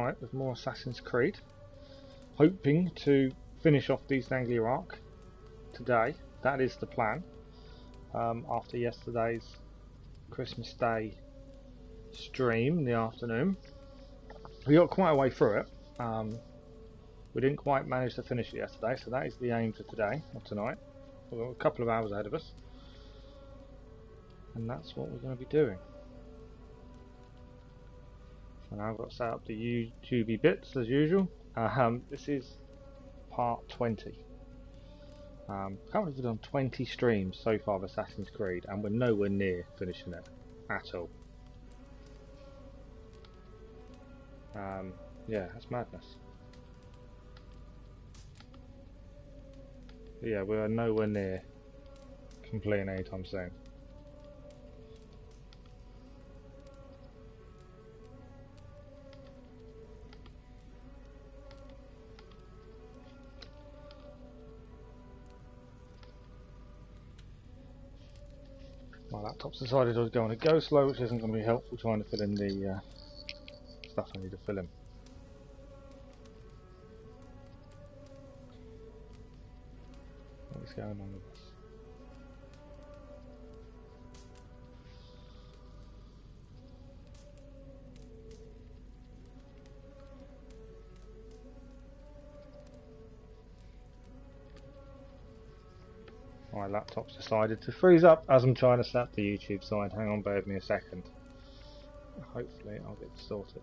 tonight with more Assassin's Creed. Hoping to finish off the East Anglia Arc today. That is the plan. After yesterday's Christmas Day stream in the afternoon. We got quite a way through it. We didn't quite manage to finish it yesterday, so that is the aim for today, or tonight. We've got a couple of hours ahead of us. And that's what we're going to be doing. So now I've got to set up the YouTube bits as usual. This is part 20. Can't believe we've done 20 streams so far of Assassin's Creed, and we're nowhere near finishing it at all. Yeah, that's madness. But yeah, we are nowhere near completing anytime soon. My laptop's decided I was going to go slow, which isn't going to be helpful trying to fill in the stuff I need to fill in. What's going on with this? My laptop's decided to freeze up as I'm trying to set up the YouTube side. Hang on, bear with me a second. Hopefully I'll get this sorted.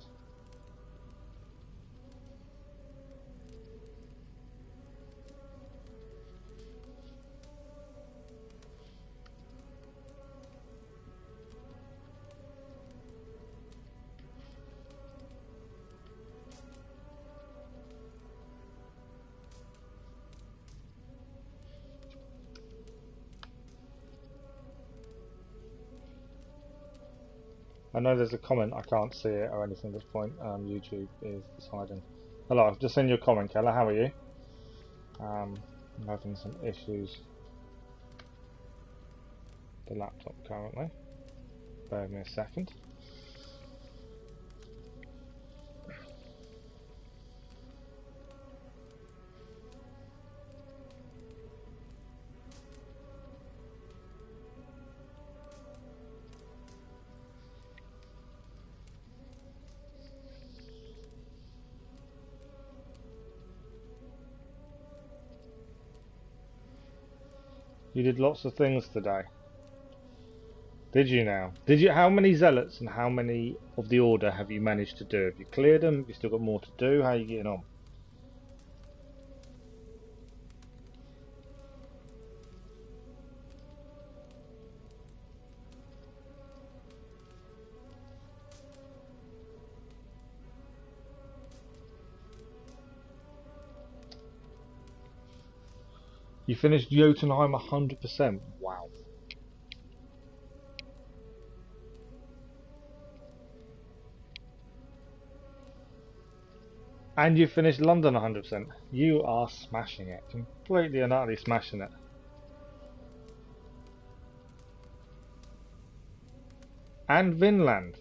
I know there's a comment, I can't see it or anything at this point. YouTube is deciding. Hello, I've just seen your comment, Keller, how are you? I'm having some issues with the laptop currently. Bear with me a second. You did lots of things today. Did you now? Did you? How many zealots and how many of the order have you managed to do? Have you cleared them? Have you still got more to do? How are you getting on? You finished Jotunheim 100%. Wow. And you finished London 100%. You are smashing it. Completely and utterly smashing it. And Vinland.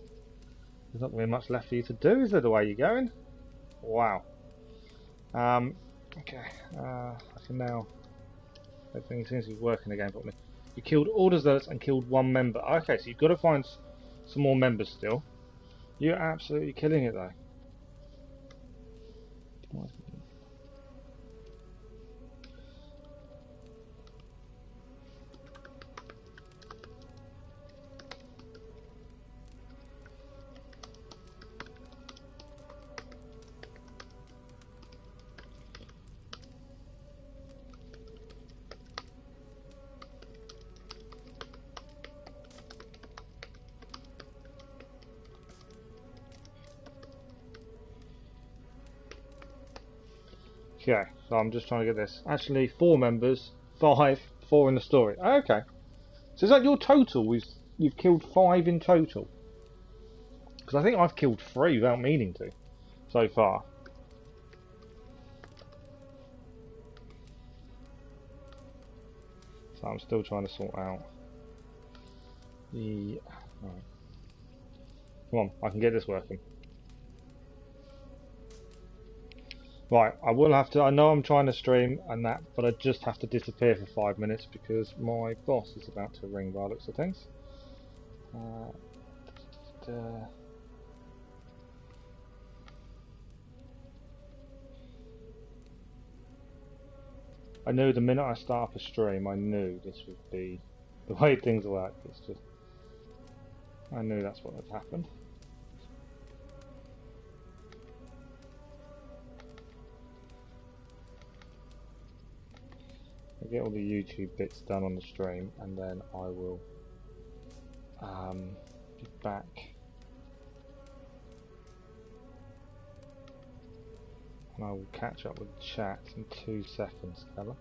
There's not really much left for you to do, is there, the way you're going? Wow. Okay. I can now... Everything seems to be working again properly. You killed all the zealots and killed one member. Okay, so you've got to find some more members still. You're absolutely killing it though. Okay, so I'm just trying to get this. Actually, 4 members, 5, 4 in the story. Okay. So is that your total? You've killed 5 in total? Because I think I've killed 3 without meaning to, so far. So I'm still trying to sort out the... Right. Come on, I can get this working. Right, I will have to. I know I'm trying to stream and that, but I just have to disappear for 5 minutes because my boss is about to ring by the looks of things. I knew the minute I start up a stream, I knew this would be the way things work. It's just, I knew that's what had happened. I'll get all the YouTube bits done on the stream, and then I will be back. And I will catch up with the chat in 2 seconds, Keller.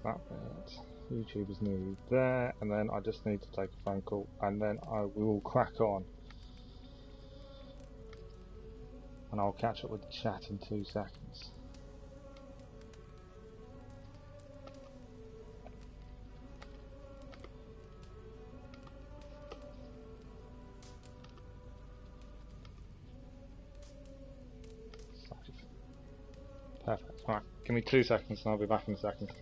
That bit. YouTube is nearly there, and then I just need to take a phone call, and then I will crack on. And I'll catch up with the chat in 2 seconds. Perfect. Right, give me 2 seconds and I'll be back in a second.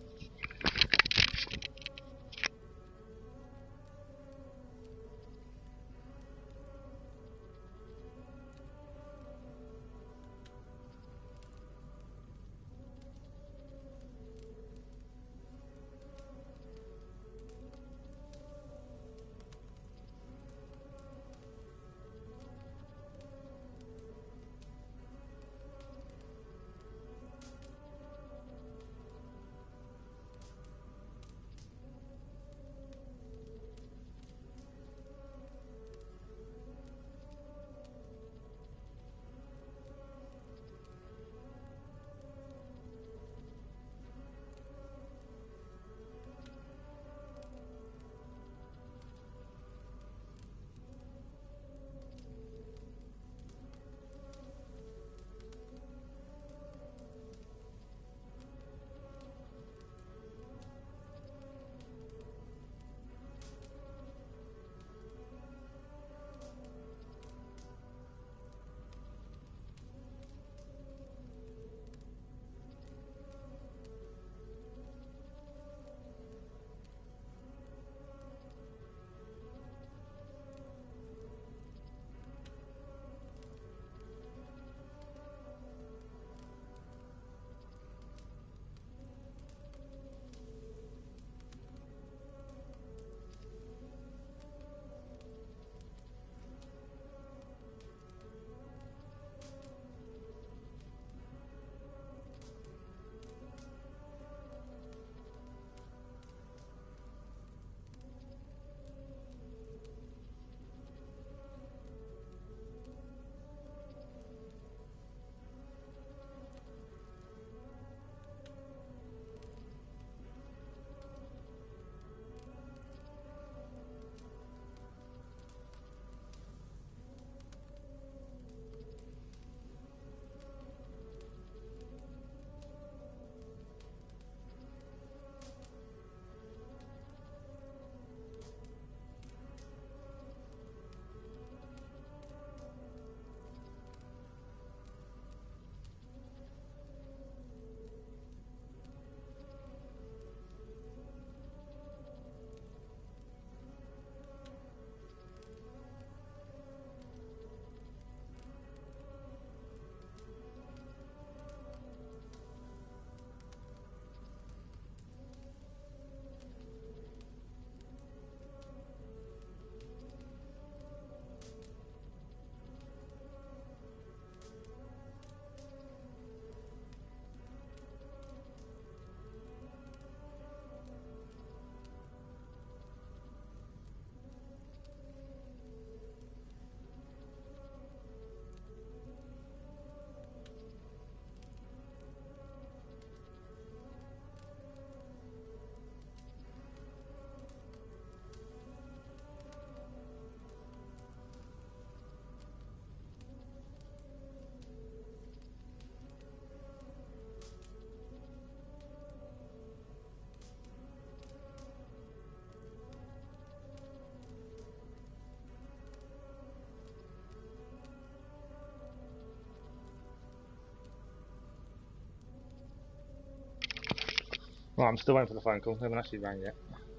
Right, I'm still waiting for the phone call. They haven't actually rang yet.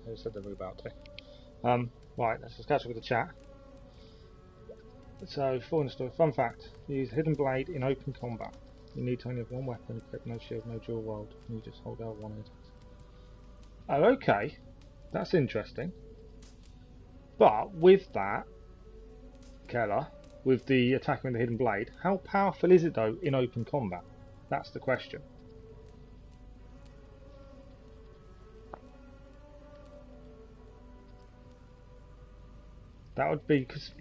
They said they were about to. Right, let's just catch up with the chat. So, for instance, fun fact: use hidden blade in open combat. You need to only have one weapon, equipped, no shield, no dual wield. You just hold L1 and oh, okay, that's interesting. But with that, Keller, with the attacker with the hidden blade, how powerful is it though in open combat? That's the question. That would be because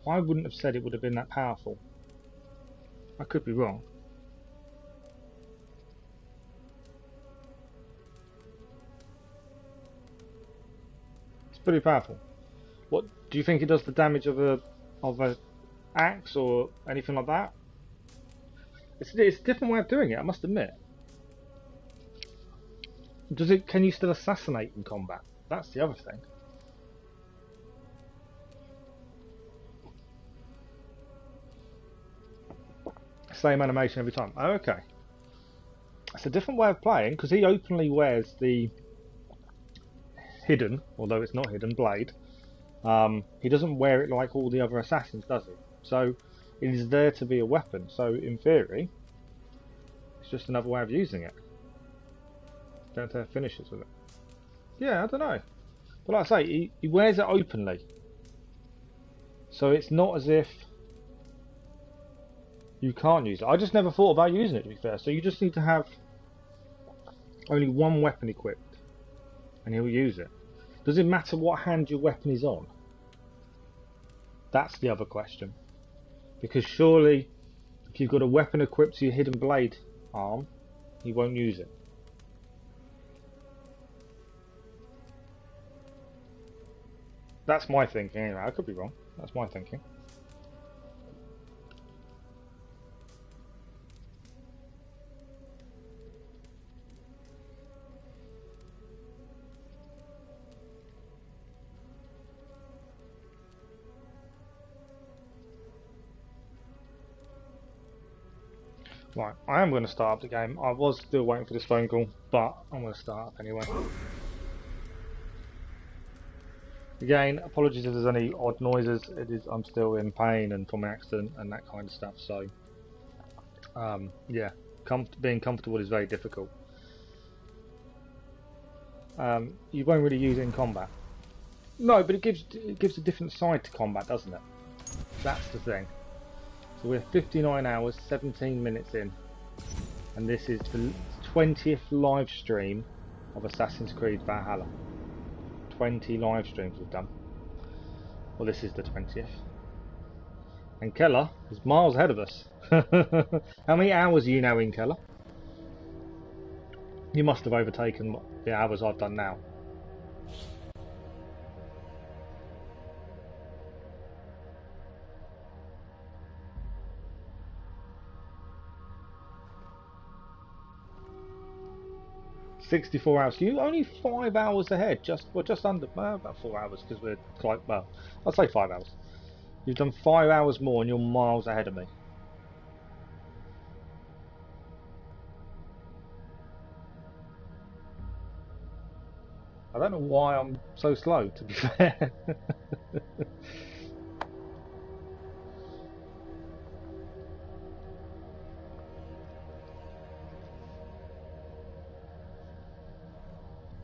I wouldn't have said it would have been that powerful. I could be wrong. It's pretty powerful. What do you think it does? The damage of a axe or anything like that? It's a different way of doing it, I must admit. Does it? Can you still assassinate in combat? That's the other thing. Same animation every time. Oh, okay. It's a different way of playing because he openly wears the hidden, although it's not hidden, blade. He doesn't wear it like all the other assassins, does he? So it is there to be a weapon. So in theory, it's just another way of using it. Don't have finishes with it. Yeah, I don't know. But like I say, he wears it openly. So it's not as if you can't use it. I just never thought about using it, to be fair. So you just need to have only one weapon equipped and he'll use it. Does it matter what hand your weapon is on? That's the other question. Because surely, if you've got a weapon equipped to your hidden blade arm, he won't use it. That's my thinking anyway. I could be wrong. That's my thinking. Right, I am going to start up the game. I was still waiting for this phone call, but I'm going to start up anyway. Again, apologies if there's any odd noises. I'm still in pain and from an accident and that kind of stuff. So, yeah, being comfortable is very difficult. You won't really use it in combat. No, but it gives a different side to combat, doesn't it? That's the thing. So we're 59 hours, 17 minutes in, and this is the 20th live stream of Assassin's Creed Valhalla. 20 live streams we've done. Well, this is the 20th. And Keller is miles ahead of us. How many hours are you now in, Keller? You must have overtaken the hours I've done now. "64 hours. You only 5 hours ahead. Just under about 4 hours because we're quite well. I'd say 5 hours. You've done 5 hours more, and you're miles ahead of me. I don't know why I'm so slow, to be fair.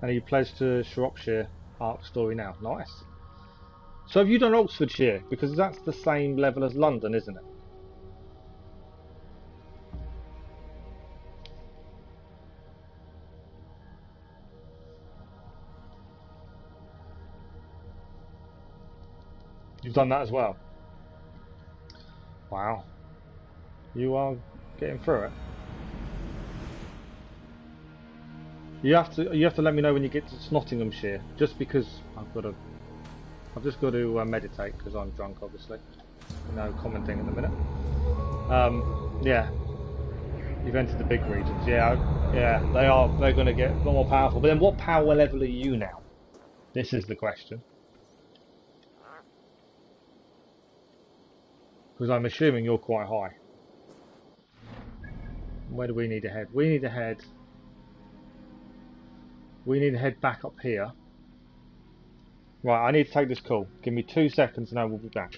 And you pledged to Shropshire Arc story now. Nice. So have you done Oxfordshire? Because that's the same level as London, isn't it? You've done that as well. Wow. You are getting through it. You have to let me know when you get to Nottinghamshire, just because I've just got to meditate because I'm drunk, obviously. No commenting in a minute. Yeah, you've entered the big regions. Yeah, they're going to get a lot more powerful. But then, what power level are you now? This is the question. Because I'm assuming you're quite high. Where do we need to head? We need to head we need to head back up here. Right, I need to take this call. Give me 2 seconds and I will be back.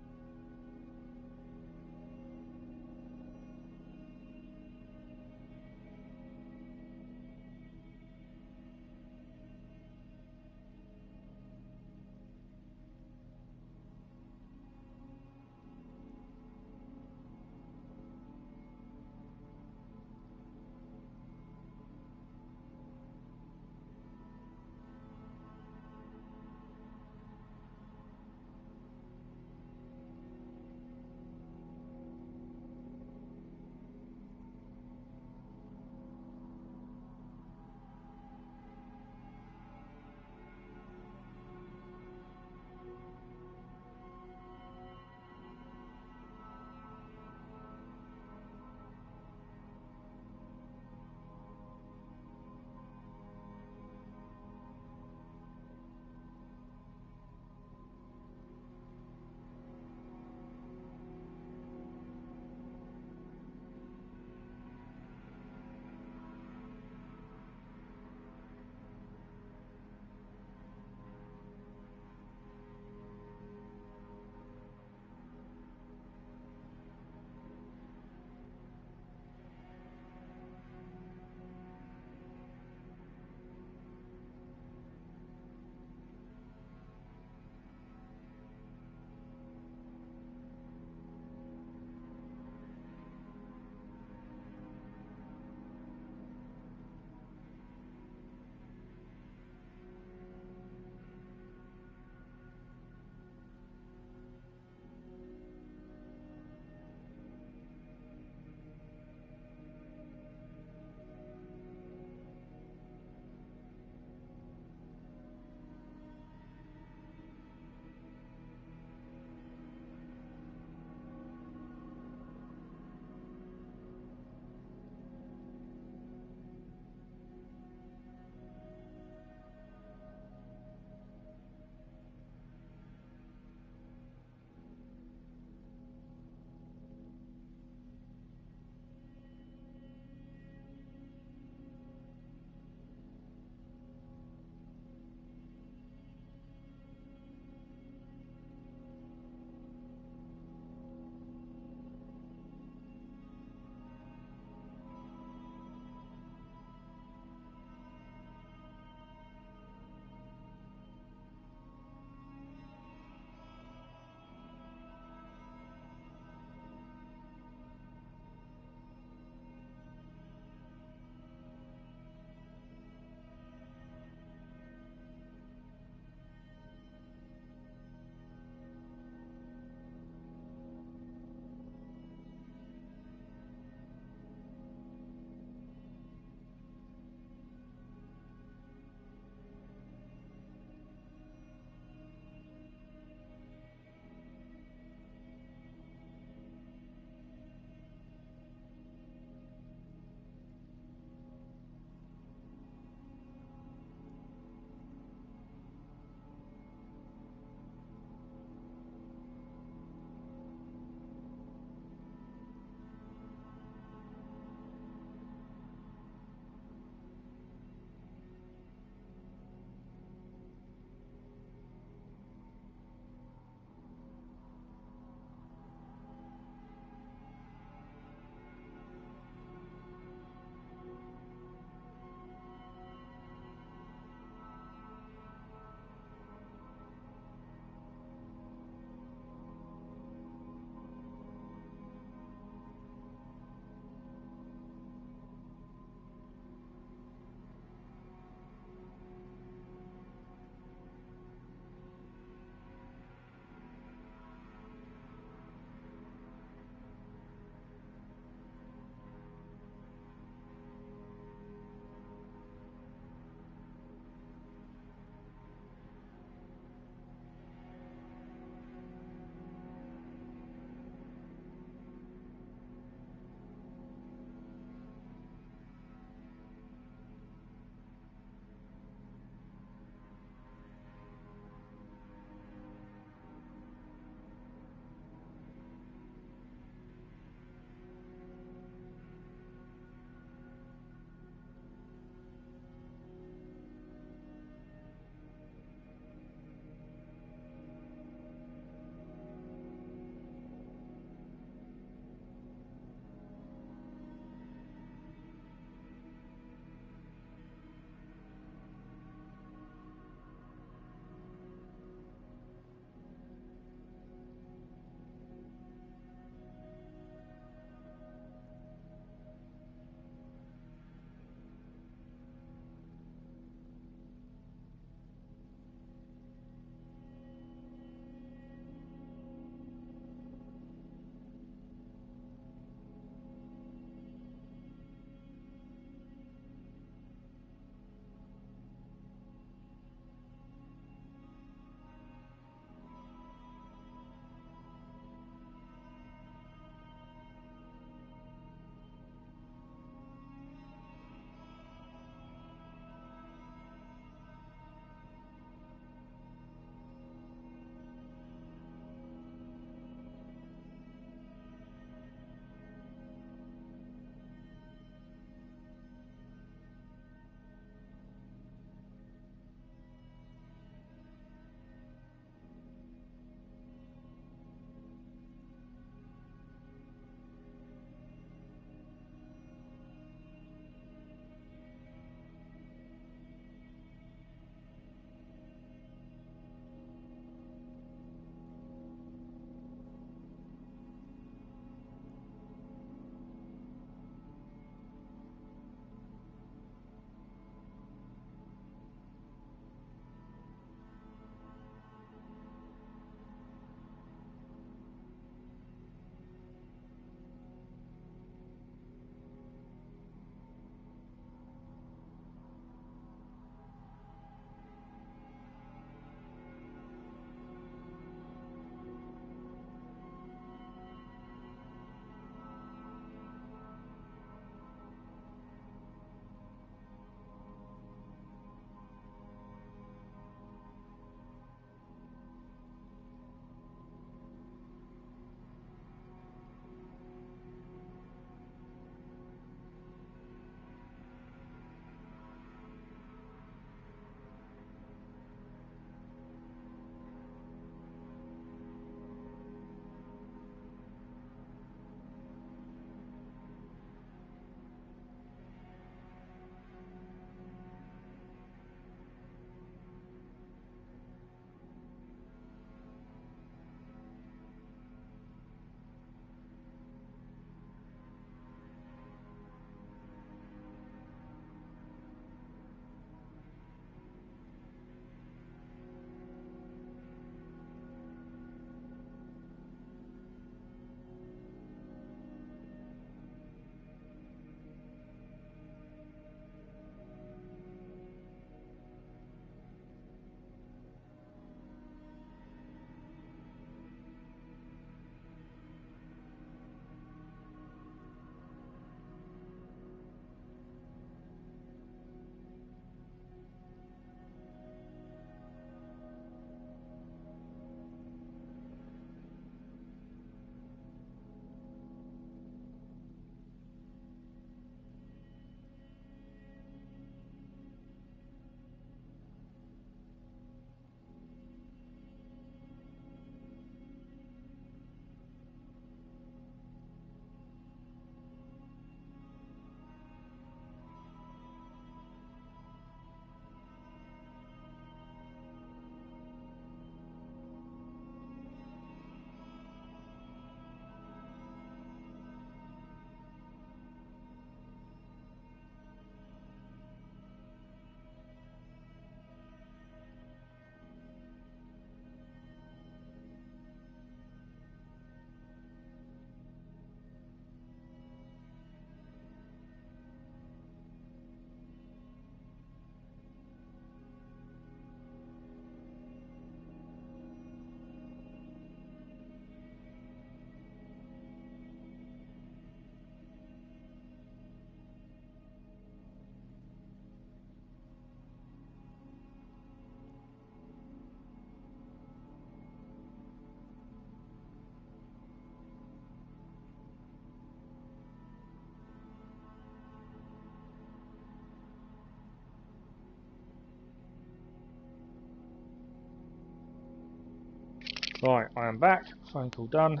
Right, I am back. Phone call done.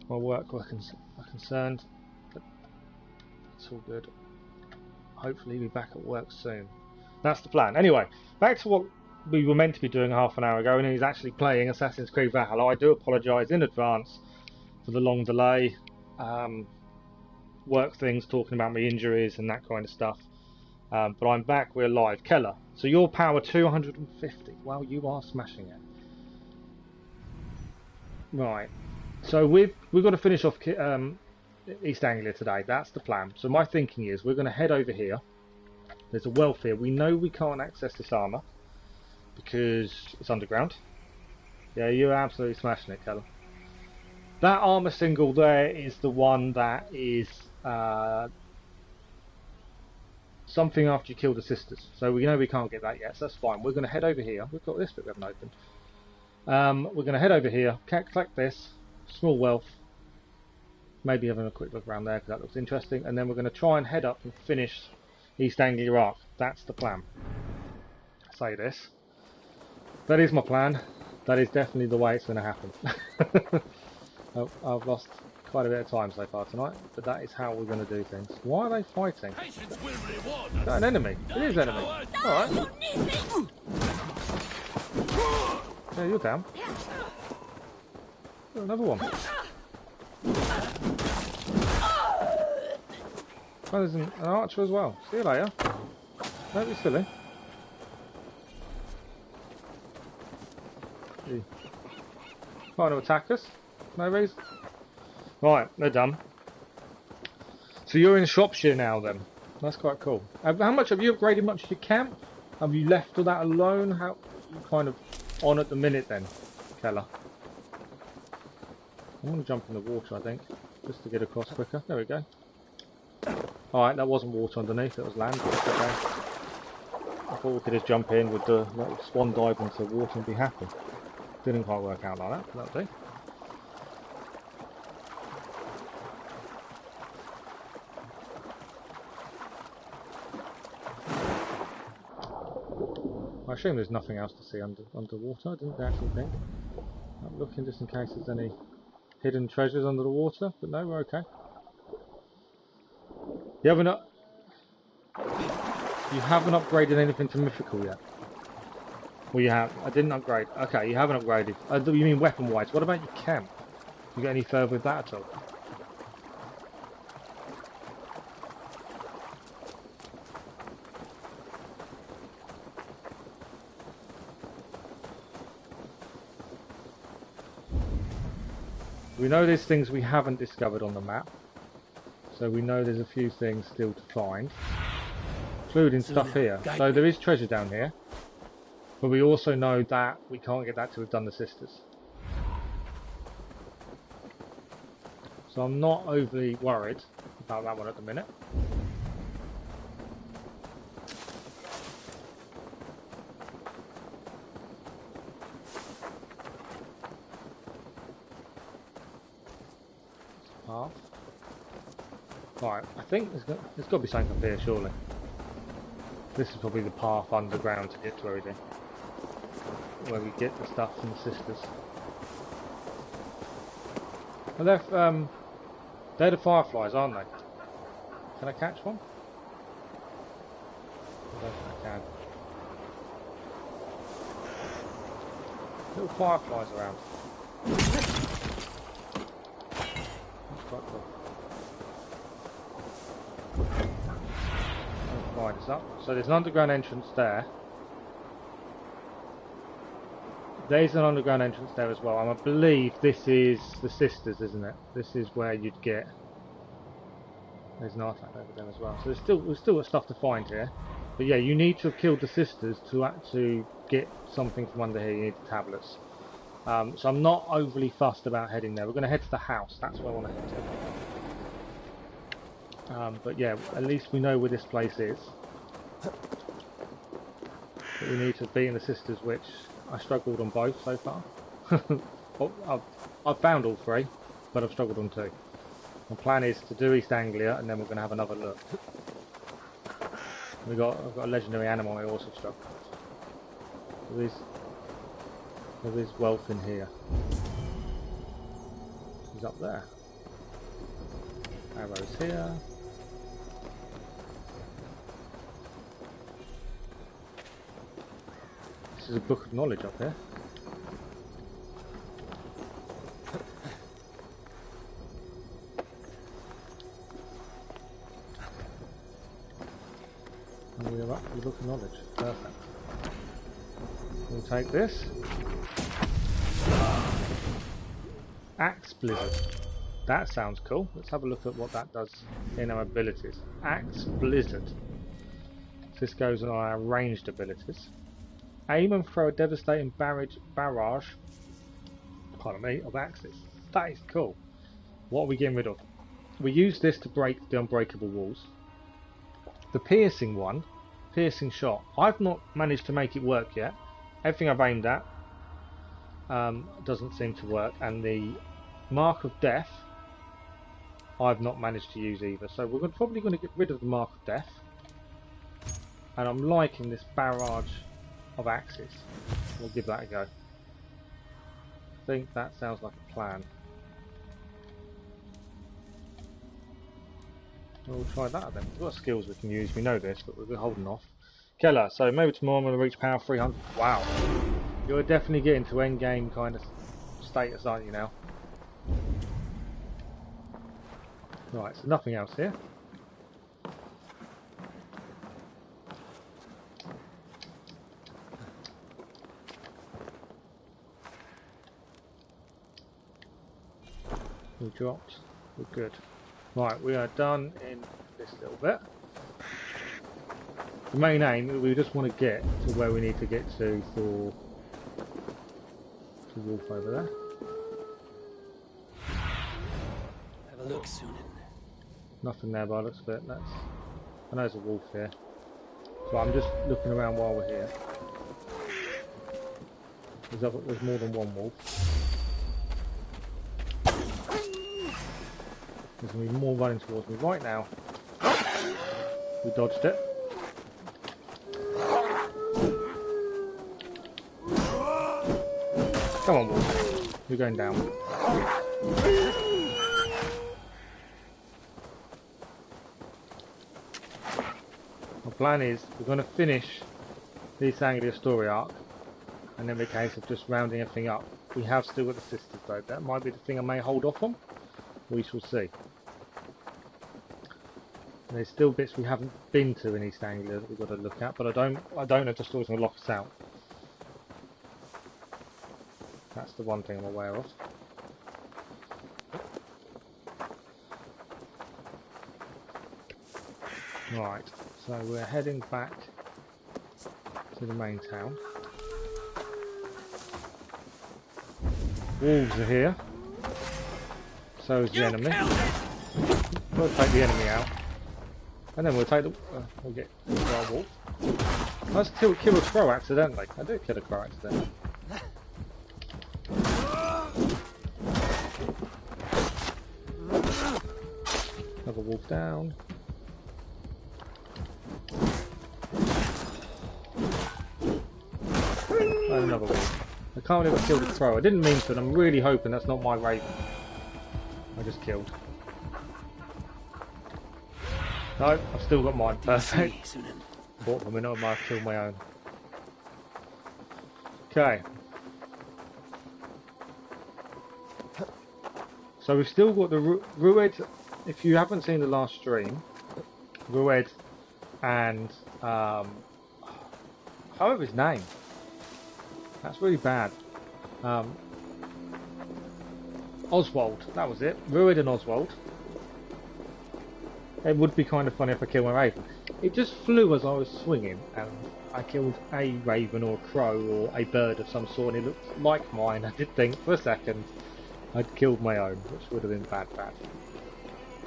My work were concerned, but it's all good. Hopefully we'll be back at work soon. That's the plan. Anyway, back to what we were meant to be doing half an hour ago, and he's actually playing Assassin's Creed Valhalla. I do apologise in advance for the long delay. Work things, talking about my injuries and that kind of stuff. But I'm back, we're live. Keller, so your power 250. Well, you are smashing it. Right, so we've got to finish off East Anglia today. That's the plan. So my thinking is we're going to head over here. There's a wealth here. We know we can't access this armour because it's underground. Yeah, you're absolutely smashing it, Keller. That armour single there is the one that is something after you kill the sisters. So we know we can't get that yet, so that's fine. We're going to head over here. We've got this bit we haven't opened. We're going to head over here, collect this, small wealth, maybe having a quick look around there because that looks interesting, and then we're going to try and head up and finish East Anglia Arc. That's the plan. I say this. That is my plan. That is definitely the way it's going to happen. I've lost quite a bit of time so far tonight, but that is how we're going to do things. Why are they fighting? Is that an enemy? It is an enemy. Alright. Yeah, you're down. Oh, another one. Oh, there's an archer as well. See you later. Don't be silly. Trying to attack us. No reason. Right, they're done. So you're in Shropshire now then. That's quite cool. How much have you upgraded much of your camp? Have you left all that alone? How you kind of on at the minute then, Keller? I'm going to jump in the water, I think, just to get across quicker. There we go. Alright, that wasn't water underneath, it was land. Okay. I thought we could just jump in with the little swan dive into the water and be happy. Didn't quite work out like that, but that'll do. I assume there's nothing else to see underwater. I didn't actually think. I'm looking just in case there's any hidden treasures under the water, but no, we're okay. You haven't upgraded anything to mythical yet? Well, you have. I didn't upgrade. Okay, you haven't upgraded. You mean weapon-wise? What about your camp? You get any further with that at all? We know there's things we haven't discovered on the map, so we know there's a few things still to find, including stuff here. So there is treasure down here, but we also know that we can't get that till we've done the sisters. So I'm not overly worried about that one at the minute. Right, I think there's got to be something up here, surely. This is probably the path underground to get to where we get the stuff from the sisters. Well, they're the fireflies, aren't they? Can I catch one? I don't think I can. Little fireflies around. That's quite cool. This up. So there's an underground entrance there. There's an underground entrance there as well, and I believe this is the sisters, isn't it? This is where you'd get. There's an artifact over there as well. So there's still stuff to find here. But yeah, you need to have killed the sisters to get something from under here. You need the tablets. So I'm not overly fussed about heading there. We're going to head to the house. That's where I want to head to. But yeah, at least we know where this place is. But we need to be in the sisters, which I struggled on both so far. Well, I've found all three, but I've struggled on two. My plan is to do East Anglia, and then we're going to have another look. I've got a legendary animal I also struggled with. So There is wealth in here. He's up there. Arrows here. This is a book of knowledge up here. And we are up to the book of knowledge. Perfect. We'll take this. Axe Blizzard. That sounds cool. Let's have a look at what that does in our abilities. Axe Blizzard. This goes on our ranged abilities. Aim and throw a devastating barrage, pardon me, of axes. That is cool. What are we getting rid of? We use this to break the unbreakable walls. The piercing one, piercing shot, I've not managed to make it work yet. Everything I've aimed at doesn't seem to work, and the Mark of Death I've not managed to use either. So we're probably going to get rid of the Mark of Death, and I'm liking this barrage of axes. We'll give that a go. I think that sounds like a plan. We'll try that then. We've got skills we can use, we know this, but we're holding off. Keller, so maybe tomorrow I'm going to reach power 300. Wow. You're definitely getting to end game kind of status, aren't you now? Right, so nothing else here. We dropped. We're good. Right, we are done in this little bit. The main aim, we just want to get to where we need to get to for the wolf over there. Have a look soon. Nothing there by the looks of it. I know there's a wolf here. So I'm just looking around while we're here. There's more than one wolf. There's going to be more running towards me right now. We dodged it. Come on, wolf. You're going down. My plan is we're going to finish the East Anglia story arc, and then the case of just rounding everything up. We have still got the sisters though. That might be the thing I may hold off on. We shall see. And there's still bits we haven't been to in East Anglia that we've got to look at, but I don't know if the story's going to lock us out. That's the one thing I'm aware of. Right, so we're heading back to the main town. Wolves are here. So is the enemy. We'll take the enemy out. And then we'll take the... we'll get our wolf. Let's kill a crow accidentally. I did kill a crow accidentally. Another wolf down. And another wolf. I can't believe I killed a crow. I didn't mean to, and I'm really hoping that's not my raven. I just killed. No, I've still got mine. Perfect. Thought for a minute I might have killed my own. Okay. So we've still got the Rued. If you haven't seen the last stream, Rued and however his name. That's really bad. Oswald, that was it. Rued and Oswald. It would be kind of funny if I killed my raven. It just flew as I was swinging, and I killed a raven or a crow or a bird of some sort, and it looked like mine. I did think for a second I'd killed my own, which would have been bad.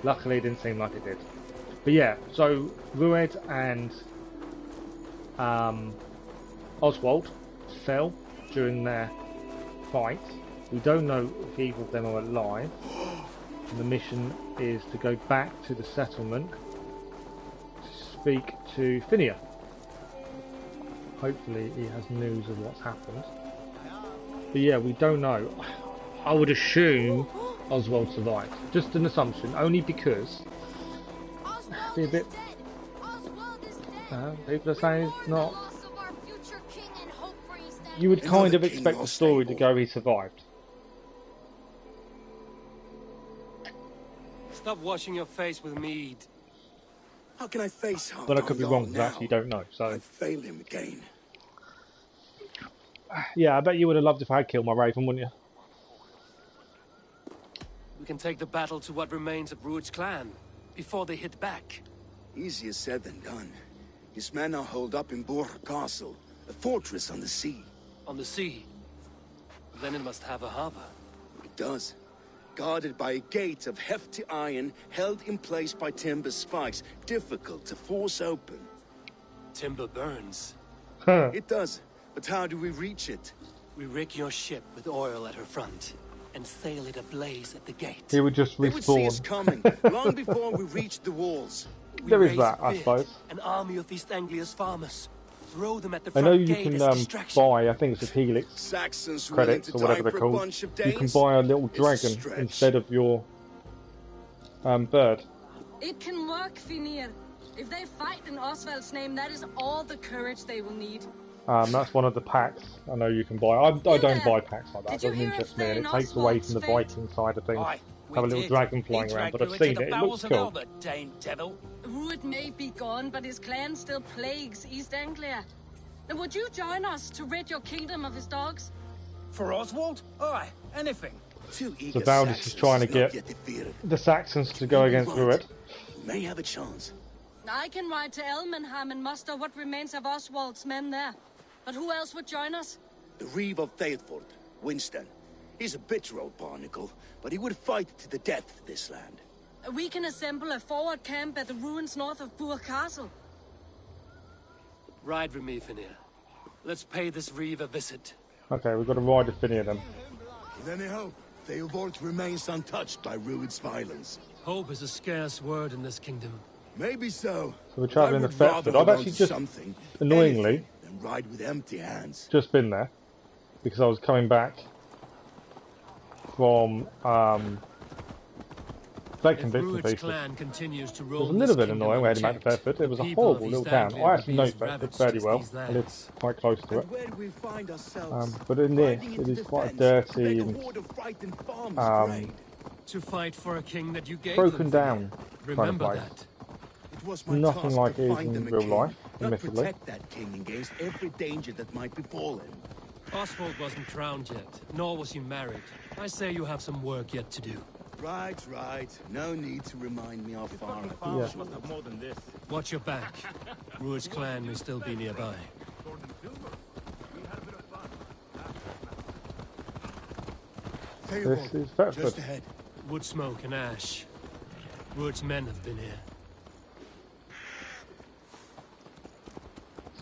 Luckily it didn't seem like it did. But yeah, so Rued and Oswald fell during their fight. We don't know if either of them are alive. And the mission is to go back to the settlement to speak to Fenir. Hopefully he has news of what's happened. But yeah, we don't know. I would assume Oswald survived. Just an assumption, only because Oswald be a is bit. dead. Oswald is dead. People are saying it's The not. loss of our future king and hope for East Anglia. You would kind Another of king expect the lost story to able. go he survived. Stop washing your face with mead. How can I face Hart But I could be wrong, because I now? actually don't know. So I failed him again. yeah, I bet you would have loved if I had killed my raven, wouldn't you? We can take the battle to what remains of Rued's clan before they hit back. Easier said than done. His men are holed up in Burgh Castle, a fortress on the sea. On the sea. Then it must have a harbor. It does. Guarded by a gate of hefty iron, held in place by timber spikes, difficult to force open. Timber burns. It does, but how do we reach it? We rig your ship with oil at her front and sail it ablaze at the gate. He would just They would see us respawn. coming, long before we reach the walls. We There is raise that, a I bid, suppose. An army of East Anglia's farmers. Throw them at the I front know you gate can as distraction. buy, I think it's a Helix Saxons willing credits to or whatever die they're for a called. bunch of You can days? buy a little It's a dragon stretch. instead of your bird. It can work, Fenir. If they fight in Oswald's name, that is all the courage they will need. That's one of the packs I know you can buy. I don't there. buy packs like that. It Did you doesn't hear interest of me, and it Thane takes away Oswald's from the fate? Viking side of things. Aye, we Have a little did. dragon He flying around, dragged but I've Rued seen to it. the It bowels looks of cool. hell, the Dane devil. Rued may be gone, but his clan still plagues East Anglia. Now, would you join us to rid your kingdom of his dogs? For Oswald? Aye, anything. Two eager So Valdis is Saxons trying to not get yet defeated. the Saxons to go Maybe against won't. Rued. We may have a chance. I can ride to Elmenham and muster what remains of Oswald's men there. But who else would join us? The Reeve of Thetford, Winston. He's a bitter old barnacle, but he would fight to the death for this land. We can assemble a forward camp at the ruins north of Burgh Castle. Ride with me, Fenir. Let's pay this Reeve a visit. Okay, we've got to ride to Fenir then. With any hope, Thetford remains untouched by Rued's violence. Hope is a scarce word in this kingdom. Maybe so. So we're but travelling I to would rather Thetford. I've hold on actually to just, something, annoyingly, anything, than ride with empty hands. just been there because I was coming back from collecting If bits and Rued's pieces. clean continues to It rule was a little this bit kingdom annoying when heading back to unchecked, Thetford. It was the a people of horrible East little town. Anglia I will actually be know as Thetford ravaged fairly as well. these I live lands. quite close to it. And where do we find ourselves? But in this, Riding it into is the quite fence, dirty like a and horde of frightened farmers parade. To fight for a king that you gave broken them, down Fenir. kind of Remember place. that. It was my Nothing task like to it is find in them a real king, life, not admittedly. protect that king against every danger that might befall him. Oswald wasn't crowned yet, nor was he married. I say you have some work yet to do. Right, right. No need to remind me how far I've Yeah. come. Must have more than this. Watch your back. Rued's clan may still be nearby. This is Thetford. Just ahead. Wood smoke and ash. Rued's men have been here.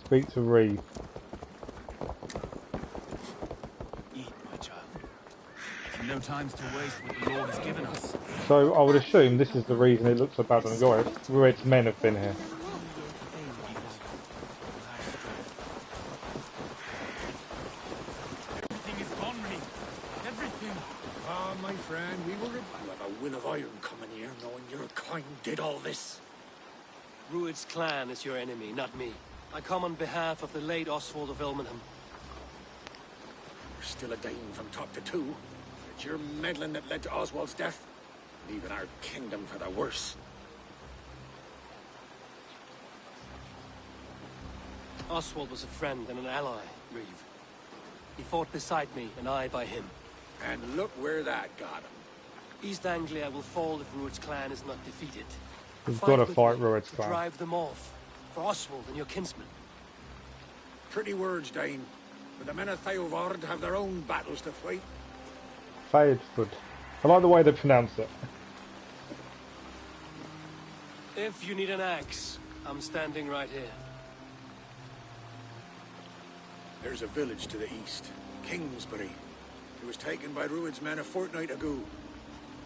Speak to Reeve. Eat, my child. And no times to waste what the Lord has given us. So I would assume this is the reason it looks so bad on the guy. Rued's men have been here. Everything is gone, Reeve. Everything. Ah, my friend, we will have a will of iron coming here, knowing your kind did all this. Rued's clan is your enemy, not me. I come on behalf of the late Oswald of Elmenham. We're still a Dane from top to two. It's your meddling that led to Oswald's death, leaving our kingdom for the worse. Oswald was a friend and an ally, Reeve. He fought beside me, and I by him. And look where that got him. East Anglia will fall if Rued's clan is not defeated. We've got to with fight me Rued's to clan. drive them off. For Oswald and your kinsmen. Pretty words, Dane. But the men of Thetford have their own battles to fight. Thetford. I like the way they pronounce it. If you need an axe, I'm standing right here. There's a village to the east, Kingsbury. It was taken by Rued's men a fortnight ago.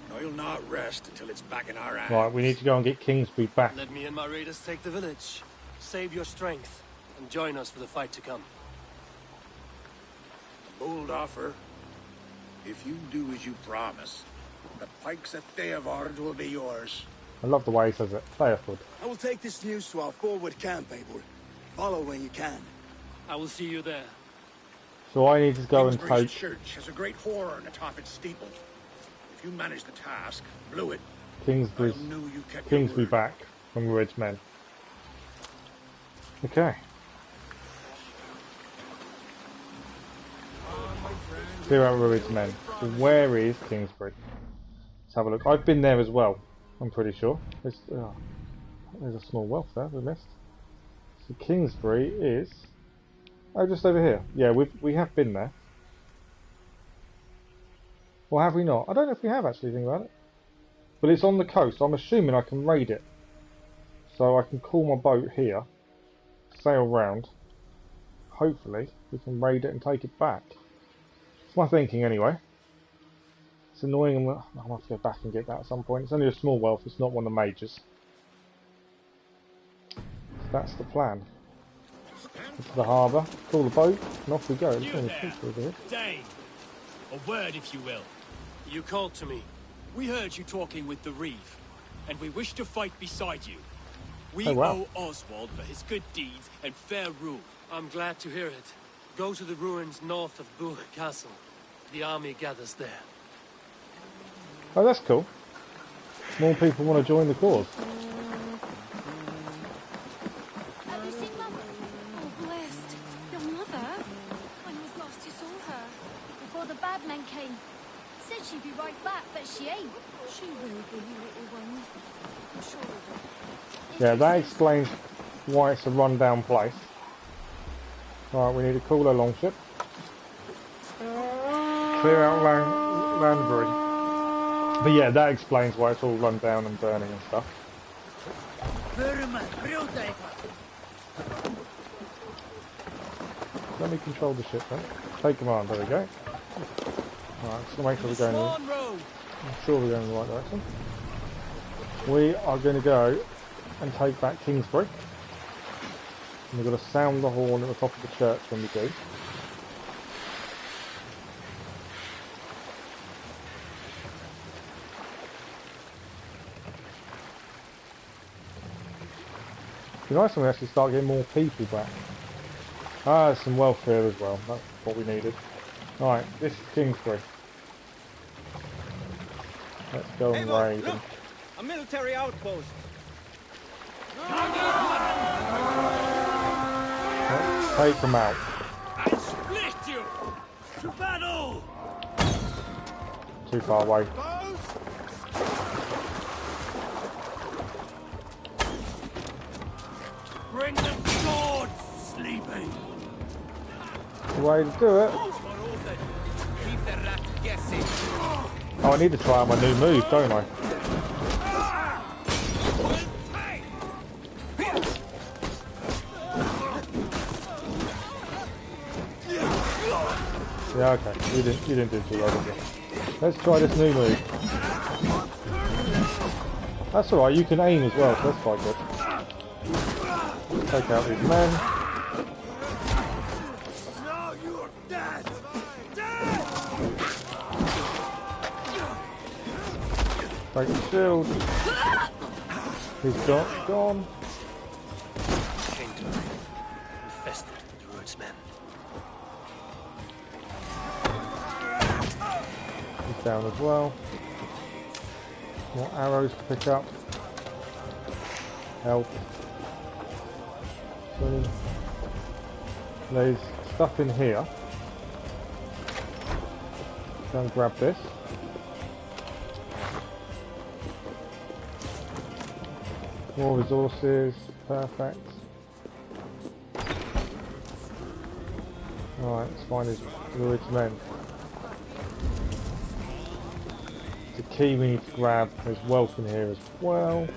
And I'll not rest until it's back in our hands. Right, we need to go and get Kingsbury back. Let me and my raiders take the village. Save your strength, and join us for the fight to come. Bold offer, If you do as you promise, the pikes at Thetford will be yours. I love the way he says it. Thetford. I will take this news to our forward camp, Eivor. Follow when you can. I will see you there. So I need to go and Kingsbury's take church has a great horn atop its steeple. If you manage the task, blew it, Kingsbury I'll know you kept your word. back from Rued's men. Okay. Clear out Rued's men. So where is Kingsbury? Let's have a look. I've been there as well, I'm pretty sure. There's a small wealth there we missed. So Kingsbury is... Oh, just over here. Yeah, we have been there. Or have we not? I don't know if we have actually, think about it. But it's on the coast. I'm assuming I can raid it. So I can call my boat here, sail round. Hopefully we can raid it and take it back. It's my thinking anyway. It's annoying. I'll have to go back and get that at some point. It's only a small wealth. It's not one of the majors. So that's the plan. Into the harbour, call the boat, and off we go. You there, Dane. A word, if you will. You called to me. We heard you talking with the Reeve, and we wish to fight beside you. We Oh, wow. owe Oswald for his good deeds and fair rule. I'm glad to hear it. Go to the ruins north of Burgh Castle. The army gathers there. Oh, that's cool. More people want to join the cause. Have you seen Mother? Oh, blessed. Your mother? When was last you saw her? Before the bad men came. Said she'd be right back, but she ain't. She will be, little one. I'm sure of it. Yeah, that explains why it's a run-down place. Right, we need to call a longship. Clear out Landbury. But yeah, that explains why it's all run down and burning and stuff. Let me control the ship then. Take command, there we go. Alright, just gonna make sure we're going in. I'm sure we're going in the right direction. We are going to go and take back Kingsbury. And we've got to sound the horn at the top of the church when we do. It'd be nice when we actually start getting more people back. Ah, there's some wealth here as well. That's what we needed. Alright, this is Kingsbury. Let's go and raid them. A military outpost. Let's take them out. I'll split you! To battle! Too far away. Bring the swords, sleeping! The way to do it. Oh, I need to try out my new move, don't I? Yeah, okay. You didn't do too well, did you? Let's try this new move. That's alright, you can aim as well, so that's quite good. Take out these men. Take the shield. He's gone. Kingdom infested with Rued's men. He's down as well. More arrows to pick up. Help. So there's stuff in here. Go and grab this. More resources, perfect. Alright, let's find his Rued's men. The key we need to grab, there's wealth in here as well.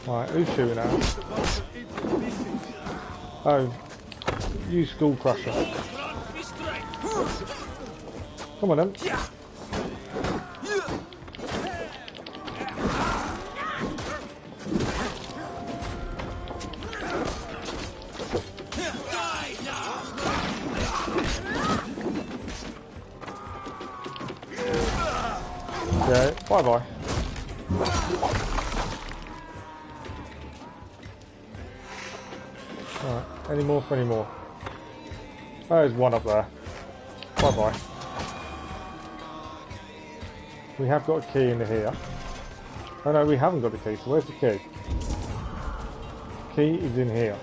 Right, who's shooting at us? Oh, you Skull Crusher. Come on then. Yeah, bye-bye. Alright, any more for any more? Oh, there's one up there. Bye-bye. We have got a key in here. Oh no, we haven't got the key, so where's the key? Key is in here.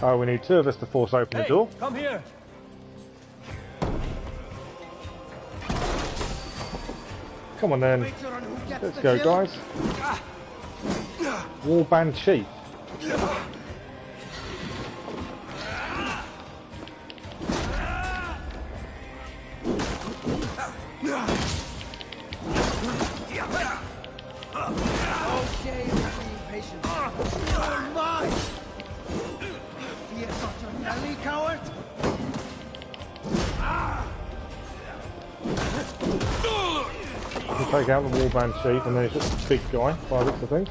Oh, we need two of us to force open the door. Come here. Come on then. Let's go, guys. Warband Chief. Okay, patient. You're mine! Fear not your Nelly, coward! We'll take out the Warband Chief and then it's just a big guy, by the looks of things.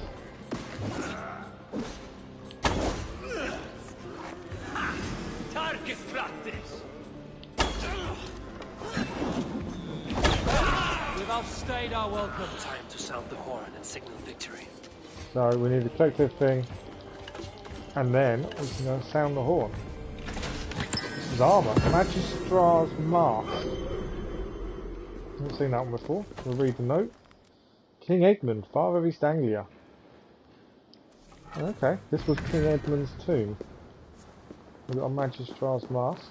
Target practice. We've outstayed our welcome. Time to sound the horn and signal victory. So we need the collective thing and then we can go sound the horn. This is armour. Magistra's Mask. Haven't seen that one before. We'll read the note. King Edmund, father of East Anglia. Okay, this was King Edmund's tomb. We've got a Magistra's Mask.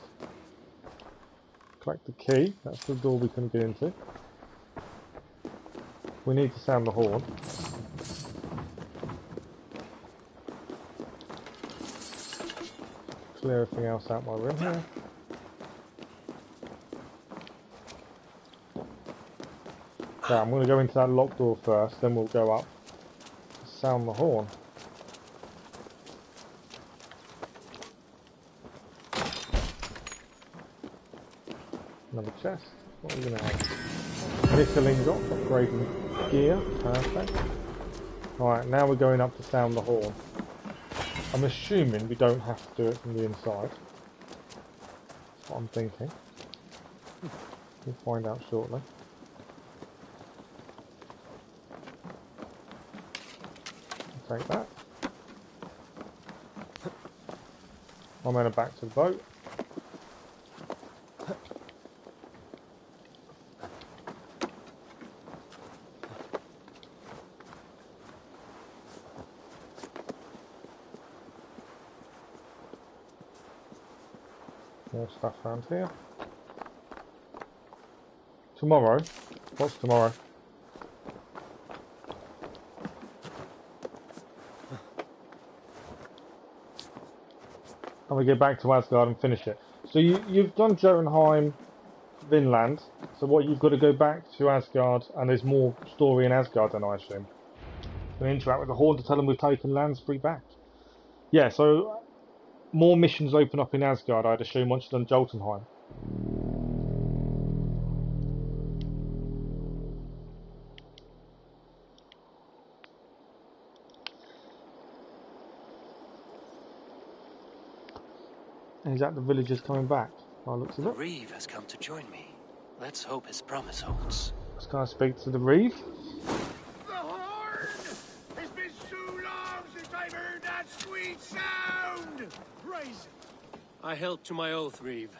Collect the key. That's the door we couldn't get into. We need to sound the horn. Clear everything else out my room here. Okay, I'm going to go into that locked door first, then we'll go up, sound the horn. Another chest. What are we going to have? Nickel ingot, upgrading gear. Perfect. Alright, now we're going up to sound the horn. I'm assuming we don't have to do it from the inside. That's what I'm thinking. We'll find out shortly. Take that. I'm going to back to the boat. More stuff around here. Tomorrow. What's tomorrow? And we get back to Asgard and finish it. So you've done Jotunheim, Vinland. So what, you've got to go back to Asgard, and there's more story in Asgard then, I assume. And interact with the Horn to tell them we've taken Landsbury back. Yeah, so more missions open up in Asgard, I'd assume, once you've done Jotunheim. Is that the villagers coming back? By the looks of The it. Reeve has come to join me. Let's hope his promise holds. Let's go and speak to the Reeve. The horn! It's been so long since I've heard that sweet sound! Praise I held to my oath, Reeve.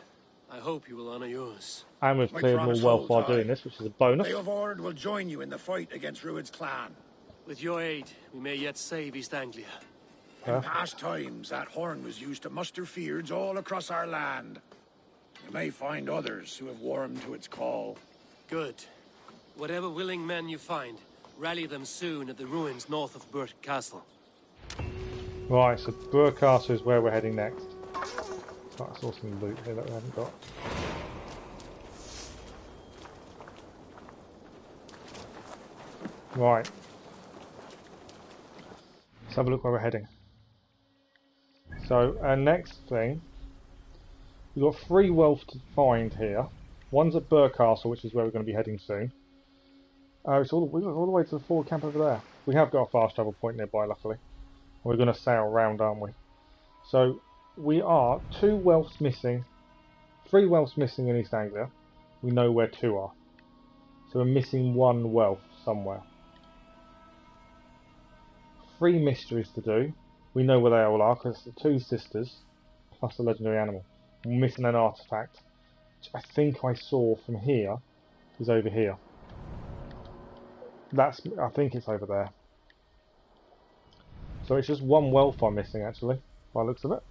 I hope you will honor yours. And we've My cleared more promise wealth holds, while aye. doing this, which is a bonus. Thetford will join you in the fight against Rued's clan. With your aid, we may yet save East Anglia. In past times, that horn was used to muster fyrds all across our land. You may find others who have warmed to its call. Good. Whatever willing men you find, rally them soon at the ruins north of Burgh Castle. Right, so Burgh Castle is where we're heading next. Right, I saw some loot here that we haven't got. Right. Let's have a look where we're heading. So, our next thing, we've got 3 wealth to find here. One's at Burgh Castle, which is where we're going to be heading soon. It's all the way to the forward camp over there. We have got a fast travel point nearby, luckily. We're going to sail around, aren't we? So, we are 2 wealths missing, 3 wealths missing in East Anglia. We know where 2 are. So we're missing 1 wealth somewhere. 3 mysteries to do. We know where they all are because it's the 2 sisters plus a legendary animal. We're missing an artifact, which I think I saw from here is over here. I think it's over there. So it's just 1 wealth I'm missing actually, by the looks of it.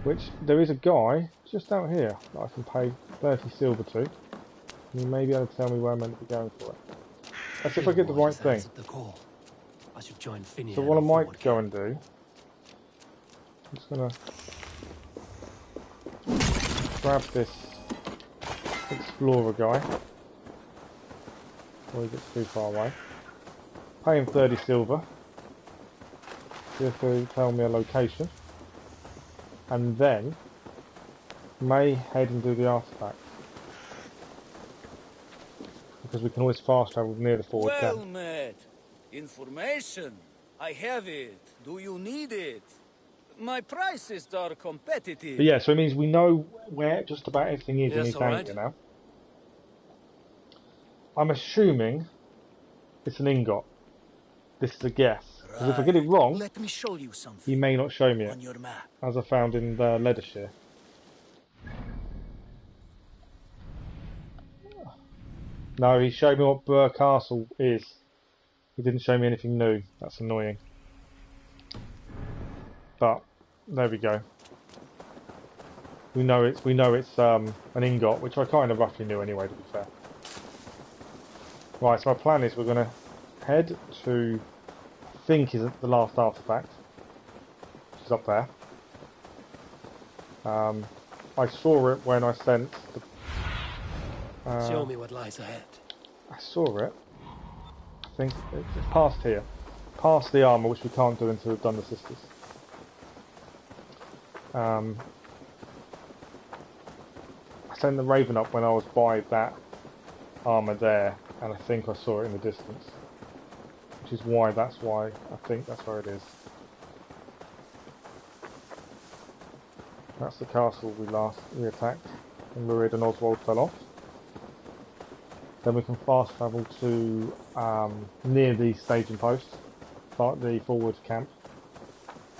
Which there is a guy just out here that I can pay 30 silver to. And he may be able to tell me where I'm meant to be going for it. Let's see if I get the right thing. I should join Fenir. So what I might go and do, I'm just gonna grab this explorer guy before he gets too far away. Pay him 30 silver. See if he'll tell me a location. And then may head and do the artifact. Because we can always fast travel near the forward camp. Well met. Information. I have it. Do you need it? My prices are competitive. But yeah, so it means we know where just about everything is in East Anglia now. I'm assuming it's an ingot. This is a guess. Because if I get it wrong, let me show you something. he may not show me it. On your map. As I found in the Leicestershire. No, he showed me what Burgh Castle is. He didn't show me anything new. That's annoying. But there we go. We know it's an ingot, which I kind of roughly knew anyway, to be fair. Right, so my plan is we're going to head to, I think is the last artifact, which is up there. I saw it when I sent the... Show me what lies ahead. I saw it. I think it's past here. Past the armour, which we can't do until we've done the sisters. I sent the Raven up when I was by that armour there, and I think I saw it in the distance. Which is why, I think that's where it is. That's the castle we attacked, and Rued and Oswald fell off. Then we can fast travel to near the staging post, start the forward camp,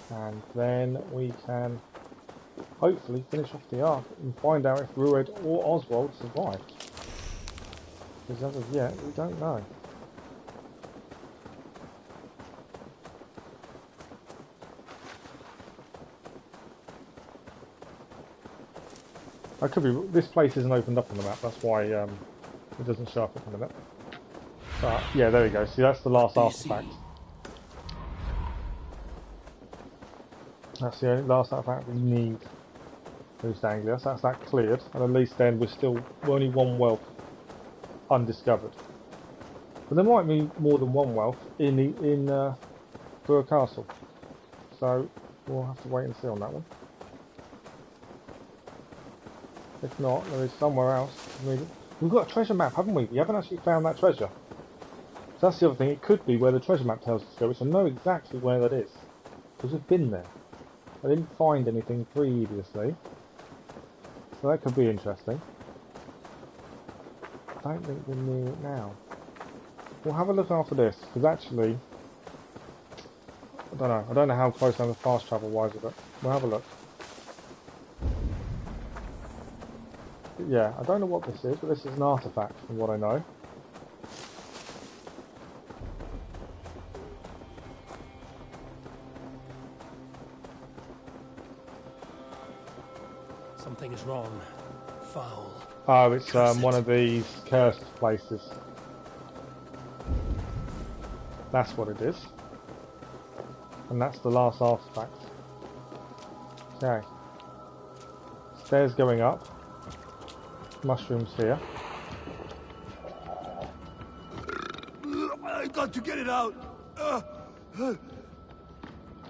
and then we can hopefully finish off the arc and find out if Rued or Oswald survived. Because as of yet, we don't know. I could be. This place isn't opened up on the map. That's why it doesn't show up at the minute. But yeah, there we go. See, that's the last artifact. That's the only last artifact we need for East Anglia. So that's that cleared, and at least then we're only 1 wealth undiscovered. But there might be more than 1 wealth in Burgh Castle. So we'll have to wait and see on that one. If not, there is somewhere else. We've got a treasure map, haven't we? We haven't actually found that treasure. So that's the other thing. It could be where the treasure map tells us to go, which I know exactly where that is. Because we've been there. I didn't find anything previously. So that could be interesting. I don't think we're near it now. We'll have a look after this, because actually... I don't know. I don't know how close I am fast travel wise with it. We'll have a look. Yeah, I don't know what this is, but this is an artifact from what I know. Something is wrong. Foul. Oh, it's one of these cursed places. That's what it is. And that's the last artifact. Okay. Stairs going up. Mushrooms here. I got to get it out.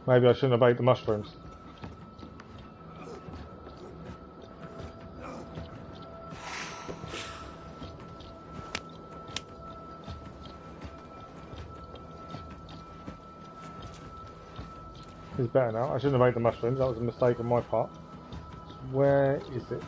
Maybe I shouldn't have ate the mushrooms. It's better now. I shouldn't have ate the mushrooms. That was a mistake on my part. Where is it?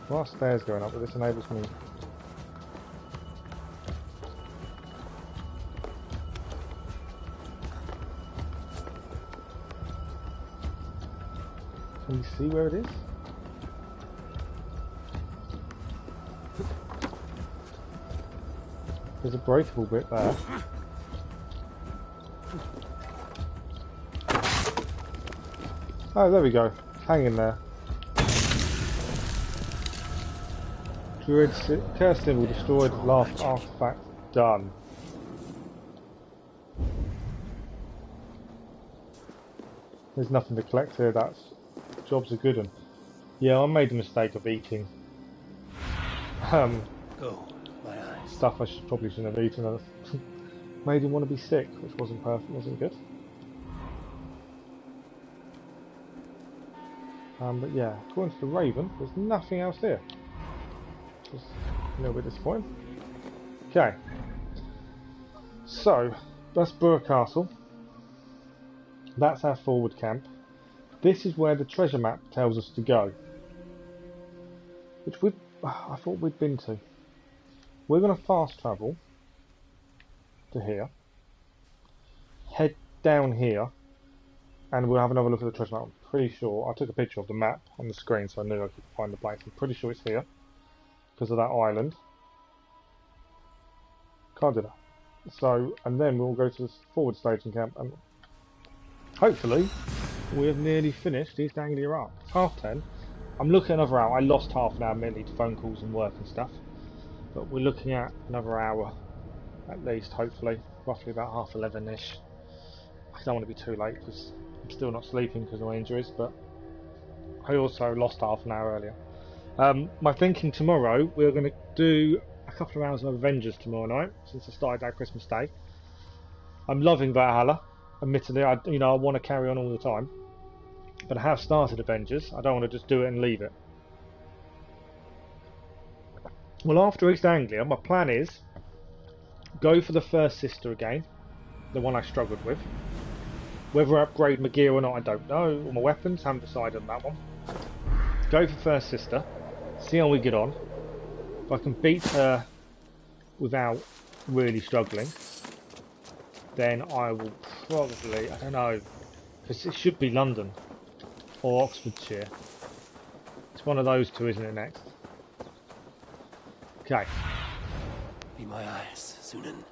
There are stairs going up, but this enables me. Can you see where it is? There's a breakable bit there. Oh, there we go. Hang in there. Druid curse symbol destroyed. Last artifact done. There's nothing to collect here. That's job's a good one. Yeah, I made the mistake of eating stuff I probably shouldn't have eaten. Made him want to be sick, which wasn't perfect, wasn't good. But yeah, according to the Raven, there's nothing else here. Just a little bit disappointing. Okay, so that's Burgh Castle. That's our forward camp. This is where the treasure map tells us to go, which I thought we'd been to. We're going to fast travel to here, head down here, and we'll have another look at the treasure map. I'm pretty sure, I took a picture of the map on the screen so I knew I could find the place. I'm pretty sure it's here, because of that island. Can't do that. So, and then we'll go to the forward staging camp, and hopefully we have nearly finished East Anglia Arc. It's 10:30. I'm looking at another hour. I lost half an hour mainly to phone calls and work and stuff. But we're looking at another hour at least, hopefully. Roughly about 11:30-ish. I don't want to be too late because I'm still not sleeping because of my injuries, but I also lost half an hour earlier. My thinking tomorrow, we're going to do a couple of hours of Avengers tomorrow night, since I started that Christmas Day. I'm loving Valhalla, admittedly. I want to carry on all the time. But I have started Avengers. I don't want to just do it and leave it. Well, after East Anglia, my plan is go for the first sister again, the one I struggled with. Whether I upgrade my gear or not, I don't know. Or my weapons, haven't decided on that one. Go for first sister, see how we get on. If I can beat her without really struggling, then I will probably, I don't know, because it should be London or Oxfordshire. It's one of those two, isn't it, next? Okay. Be my eyes, Sunan.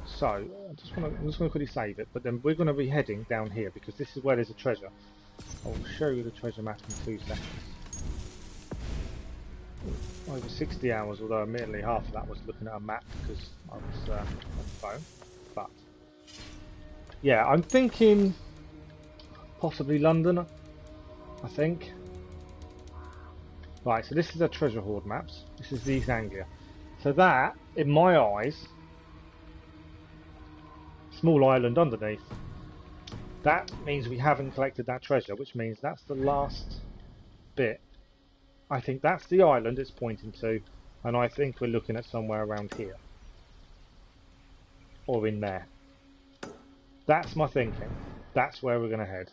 So, I'm just going to quickly save it, but then we're going to be heading down here because this is where there's a treasure. I will show you the treasure map in 2 seconds. Over 60 hours, although admittedly half of that was looking at a map because I was on the phone. But yeah, I'm thinking possibly London, I think. Right, so this is our treasure hoard maps. This is the East Anglia. So that, in my eyes, small island underneath. That means we haven't collected that treasure, which means that's the last bit. I think that's the island it's pointing to, and I think we're looking at somewhere around here. Or in there. That's my thinking. That's where we're going to head.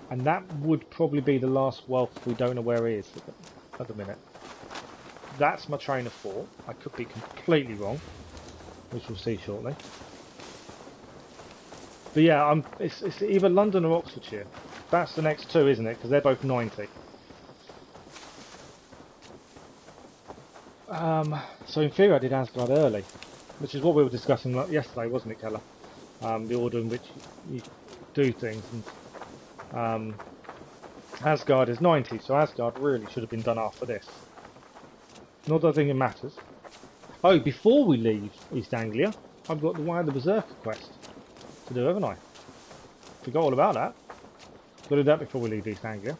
And that would probably be the last wealth if we don't know where it is at the minute. That's my train of thought. I could be completely wrong, which we'll see shortly. But yeah, it's either London or Oxfordshire. That's the next two, isn't it? Because they're both 90. So in theory I did Asgard early, which is what we were discussing yesterday, wasn't it, Keller? The order in which you do things. And Asgard is 90, so Asgard really should have been done after this. Not that I think it matters. Oh, before we leave East Anglia, I've got the Way of the Berserker quest to do, haven't I? Forgot all about that. Got to do that before we leave East Anglia.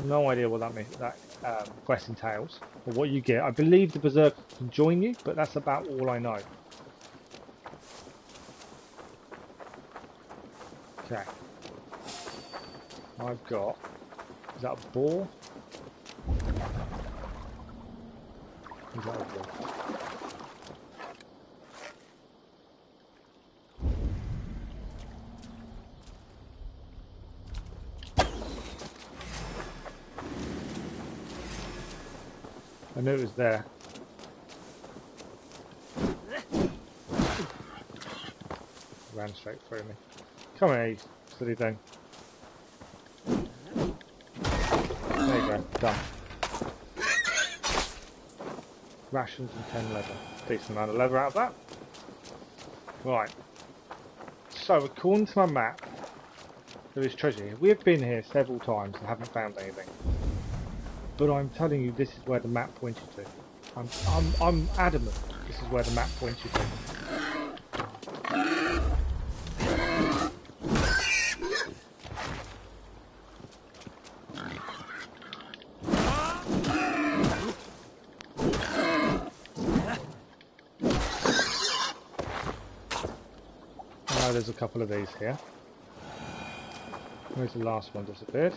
No idea what that quest entails or what you get. I believe the Berserker can join you, but that's about all I know. Okay. I've got... Is that a boar? Is that a boar? I knew it was there. Ran straight through me. Come here, you silly thing. There you go, done. Rations and 10 leather. Decent amount of leather out of that. Right. So, according to my map, there is treasure here. We have been here several times and haven't found anything. But I'm telling you, this is where the map points you to. I'm adamant this is where the map points you to. I know there's a couple of these here. Where's the last one disappeared?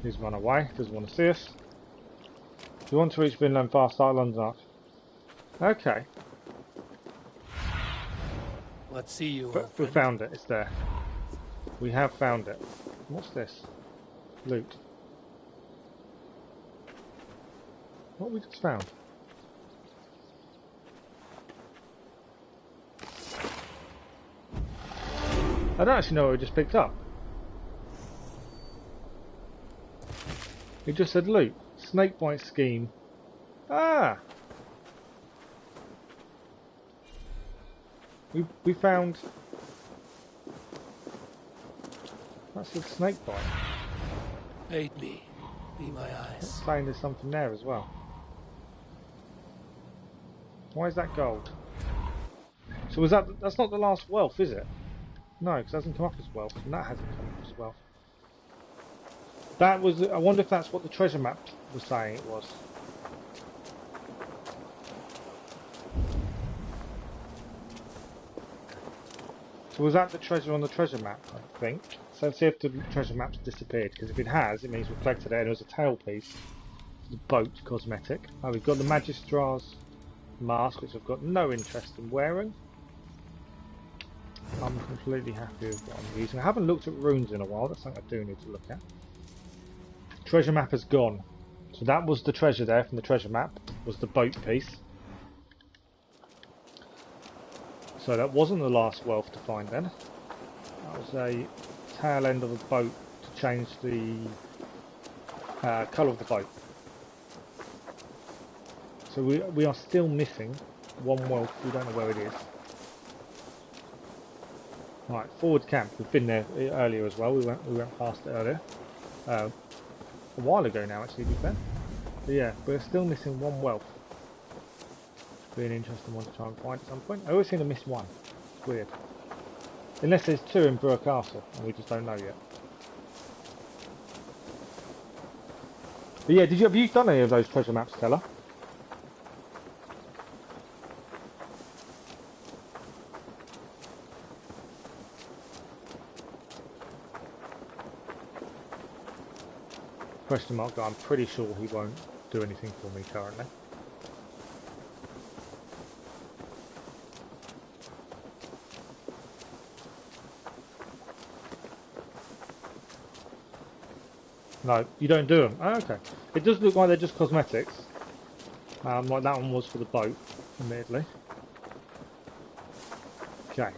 He's run away, doesn't want to see us. If you want to reach Vinland fast, start London Arc. Okay. Let's see you. But we found it, it's there. We have found it. What's this? Loot. What we just found? I don't actually know what we just picked up. It just said loot. Snakebite scheme. Ah! We found... That's a snakebite. Aid me. Be my eyes. It's saying there's something there as well. Why is that gold? So was that's not the last wealth, is it? No, because it hasn't come up as wealth, and that hasn't come up as wealth. That was... I wonder if that's what the treasure map was saying it was. So was that the treasure on the treasure map, I think? So let's see if the treasure map's disappeared, because if it has, it means we've collected it, and it was a tailpiece. The boat cosmetic. Oh, we've got the Magistra's mask, which I've got no interest in wearing. I'm completely happy with what I'm using. I haven't looked at runes in a while, that's something I do need to look at. Treasure map has gone. So that was the treasure there from the treasure map, was the boat piece. So that wasn't the last wealth to find then. That was a tail end of a boat to change the colour of the boat. So we are still missing one wealth, we don't know where it is. Right, forward camp, we've been there earlier as well, we went past it earlier. A while ago now actually, to be fair. But yeah, we're still missing one wealth. Be an interesting one to try and find at some point. I always seem to miss one. It's weird. Unless there's two in Burgh Castle, and we just don't know yet. But yeah, have you done any of those treasure maps, Stella? Question mark, I'm pretty sure he won't do anything for me currently. No, you don't do them. Oh, okay. It does look like they're just cosmetics. Like that one was for the boat, admittedly. Okay.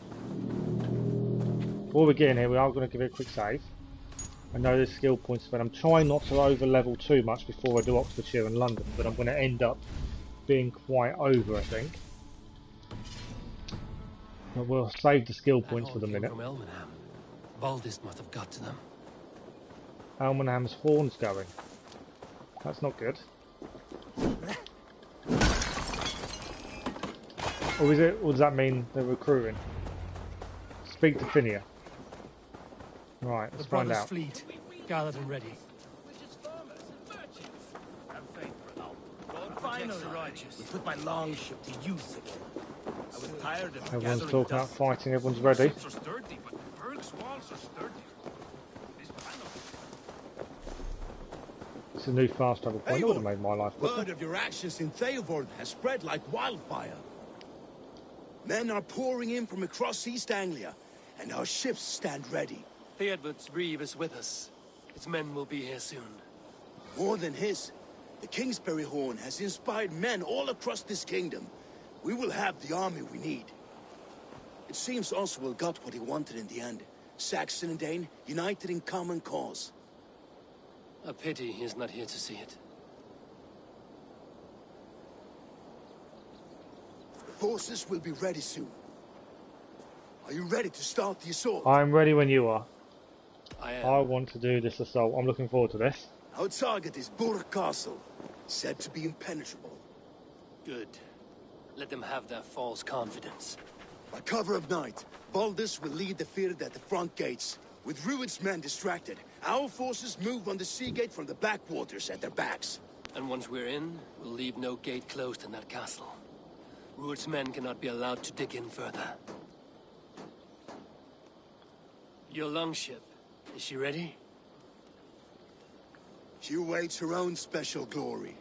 Before we get in here, we are going to give it a quick save. I know there's skill points, but I'm trying not to over level too much before I do Oxfordshire and London, but I'm going to end up being quite over, I think. But we'll save the skill points for the minute. From Elmenham. Baldist must have got to them. Elmenham's horn's going. That's not good. Or is it? Or does that mean they're recruiting? speak to Fenir. Right, let's The find brothers' out. fleet, gathered and ready. Finally, we put my longship to use again. I was tired of Everyone's gathering talking about dust. fighting, everyone's ready. Ships are sturdy, but Burgh's walls are sturdy. It's a new fast travel point. It would have made my life quicker. Word of your actions in Thetford has spread like wildfire. Men are pouring in from across East Anglia, and our ships stand ready. Thetford's reeve is with us. Its men will be here soon. More than his, the Kingsbury Horn has inspired men all across this kingdom. We will have the army we need. It seems Oswald got what he wanted in the end. Saxon and Dane united in common cause. A pity he is not here to see it. The forces will be ready soon. Are you ready to start the assault? I'm ready when you are. I am. I want to do this assault. I'm looking forward to this. Our target is Burgh Castle, said to be impenetrable. Good. Let them have their false confidence. By cover of night, Baldus will lead the field at the front gates. With Rued's men distracted, our forces move on the sea gate from the backwaters at their backs. And once we're in, we'll leave no gate closed in that castle. Rued's men cannot be allowed to dig in further. Your longship, is she ready? She awaits her own special glory.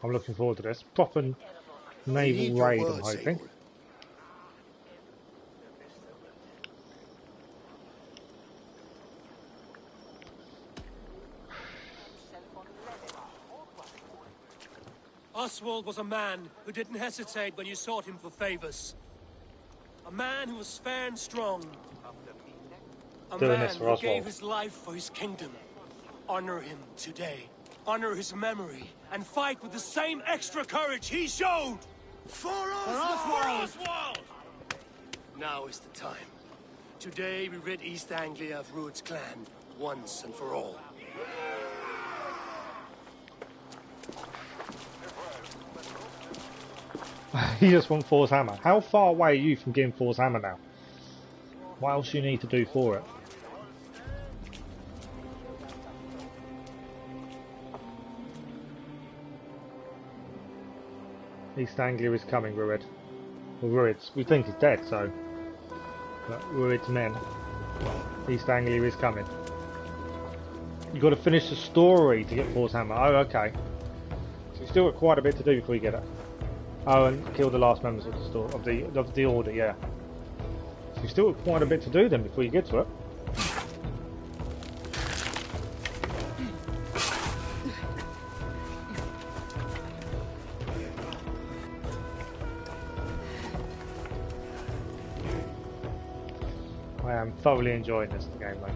I'm looking forward to this. Proper naval raid, I'm hoping. Oswald was a man who didn't hesitate when you sought him for favors. A man who was fair and strong. A Doing man this for who Oswald. gave his life for his kingdom. Honor him today. Honor his memory. And fight with the same extra courage he showed! For Oswald! Now is the time. Today we rid East Anglia of Rued's clan, once and for all. You just want Thor's hammer. How far away are you from getting Thor's hammer now? What else do you need to do for it? East Anglia is coming, Rued. Well, Rued's, we think he's dead, so... But Rued's men. East Anglia is coming. You've got to finish the story to get Thor's hammer. Oh, okay. So you've still got quite a bit to do before you get it. Oh, and kill the last members of the store of the order, yeah. So you've still got quite a bit to do then before you get to it. I am thoroughly enjoying this game, mate.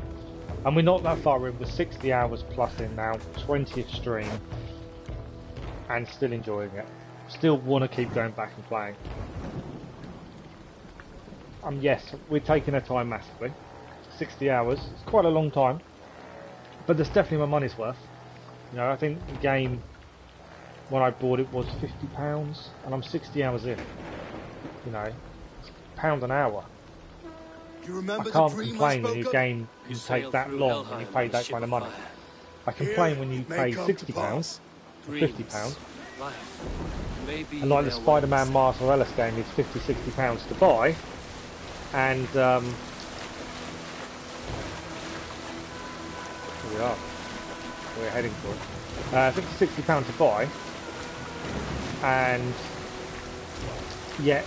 And we're not that far in. We're 60 hours plus in now, 20th stream, and still enjoying it. Still want to keep going back and playing. Yes, we're taking our time massively. 60 hours, it's quite a long time, but there's definitely my money's worth. You know, I think the game, when I bought it, was £50, and I'm 60 hours in. You know, it's £1 an hour. You remember I can't the dream complain I when your spoke of? game can take that long and you pay that kind of money. I complain when you pay £60 or £50. And like the Spider-Man Miles Morales game is £50-60 to buy, and here we are. We're heading for it. £50-60 to buy, and yet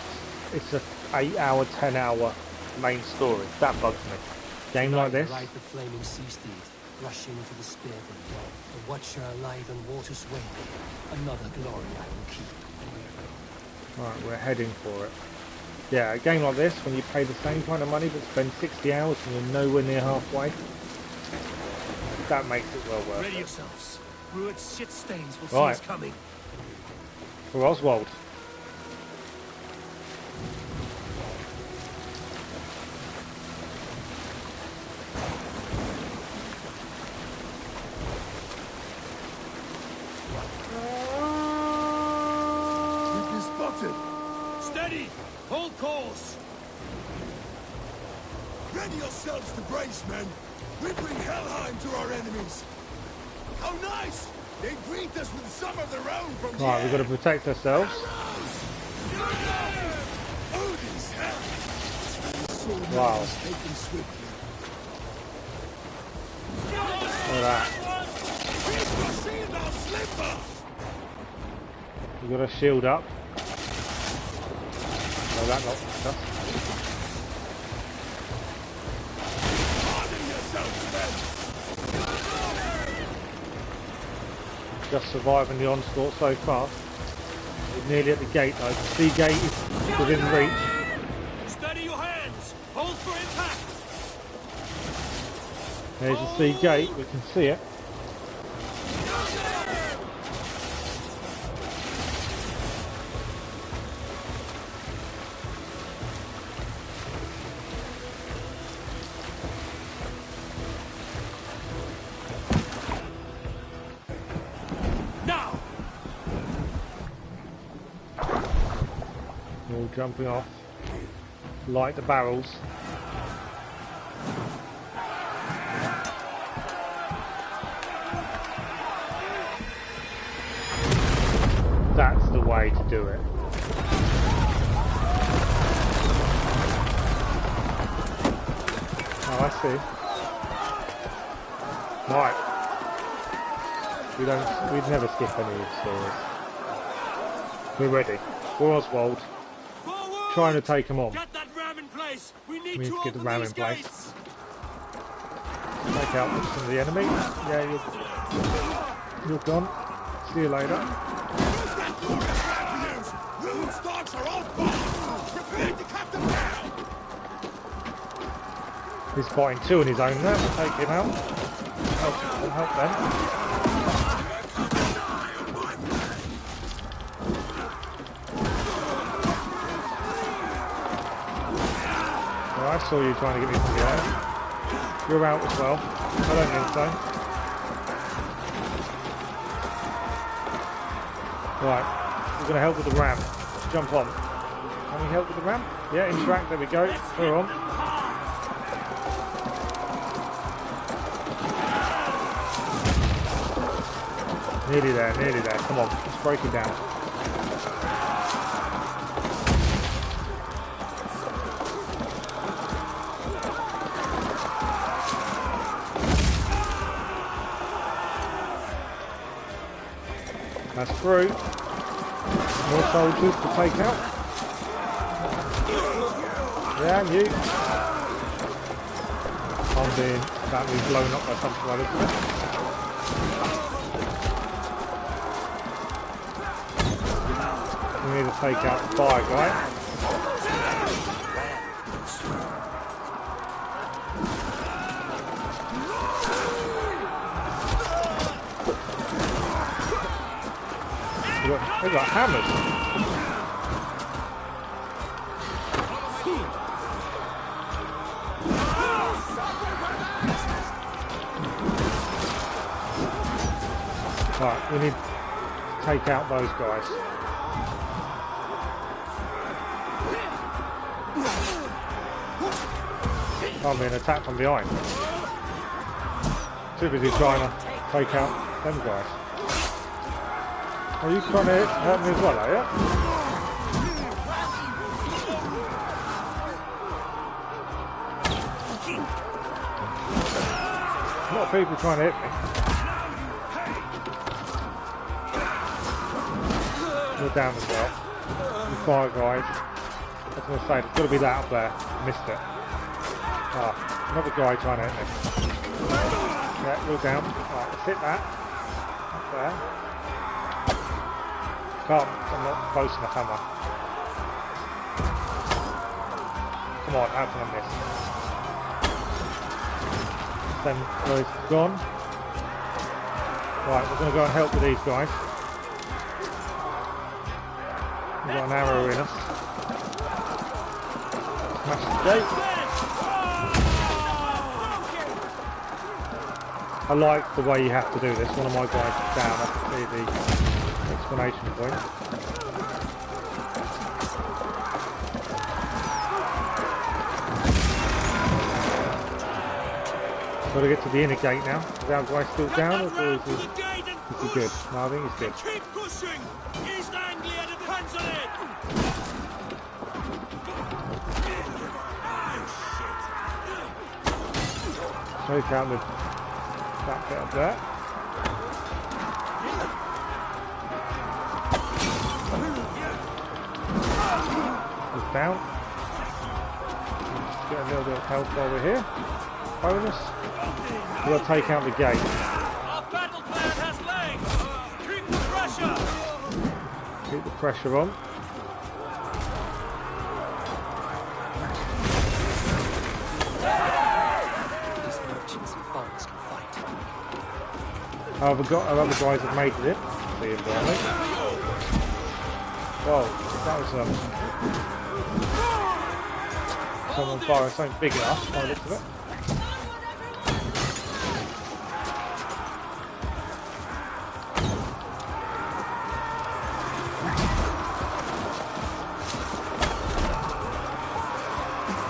it's a 8-hour, 10-hour main story. That bugs me. Game like this. Ride the flaming sea steed, rush into the spearhead, the watcher alive and water's way. Another glory I will keep. Right, we're heading for it. Yeah, a game like this, when you pay the same kind of money but spend 60 hours and you're nowhere near halfway, that makes it well worth Ready it. yourselves. Rued's shit stains will see Right. us coming. For Oswald. spotted! Steady! Hold course! Ready yourselves to brace, men! We bring Helheim to our enemies! How nice! They greet us with some of their own from the Right, air. we've got to protect ourselves. Odin's hell! So Wow. taken swiftly. Look at that. We've got a shield up. Oh, that got us. Just surviving the onslaught so far. We're nearly at the gate though. The sea gate is within reach. Steady your hands! Hold for impact! There's the sea gate, we can see it. All jumping off, light the barrels. That's the way to do it. Oh, I see. Right. We'd never skip any of these stories. We're ready. We're Oswald. Trying to take them on. Get that ram in place. We need to get the ram in place. Gates. Take out some of the enemy. Yeah, you're gone. See you later. He's fighting two on his own there. We'll take him out. Help them. I saw you trying to get me from the air. You're out as well. I don't think so. Right, we're going to help with the ram. Jump on. Can we help with the ram? Yeah, interact. There we go. We're on. Nearly there, nearly there. Come on, let's break it down. That's through. More soldiers to take out. Yeah, and you. I'm being badly blown up by something like this. We need to take out the fire guy. They got hammers. Right, we need to take out those guys. I'm being attacked from behind. Too busy trying to take out them guys. Are you trying to help me as well, are you? A lot of people trying to hit me. You're down as well. You fire guys. I was going to say, there's got to be that up there. Missed it. Ah, another guy trying to hit me. Yeah, you're down. Alright, let's hit that. Up there. Can't, I'm not close enough, am I? Come on, how can I miss? Them guys gone. Right, we're going to go and help with these guys. We've got an arrow in us. Smash the gate. I like the way you have to do this. One of my guys is down. I can see the exclamation point. Got to get to the inner gate now. Is our guy still down, or is he good? No, I think he's good. Keep pushing! East Anglia depends on it! Take out that bit up there. He's down. Let's get a little bit of health while we're here. Bonus. We've got to take out the gate. Our battle plan has legs! Keep the pressure! Keep the pressure on. These merchants and foreigners can fight. Our other guys have made it. See him down there. Whoa, that was someone firing something big enough by the looks of it.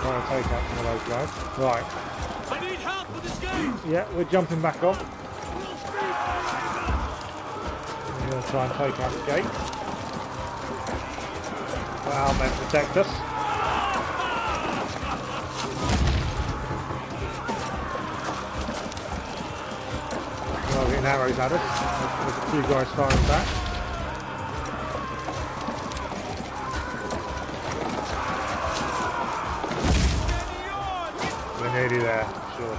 Trying to take out some of those guys. Right. I need help with this game! Yeah, we're jumping back on. We're going to try and take out the gate. Let our men protect us. Well, getting arrows at us. There's a few guys firing back. We're nearly there, sure.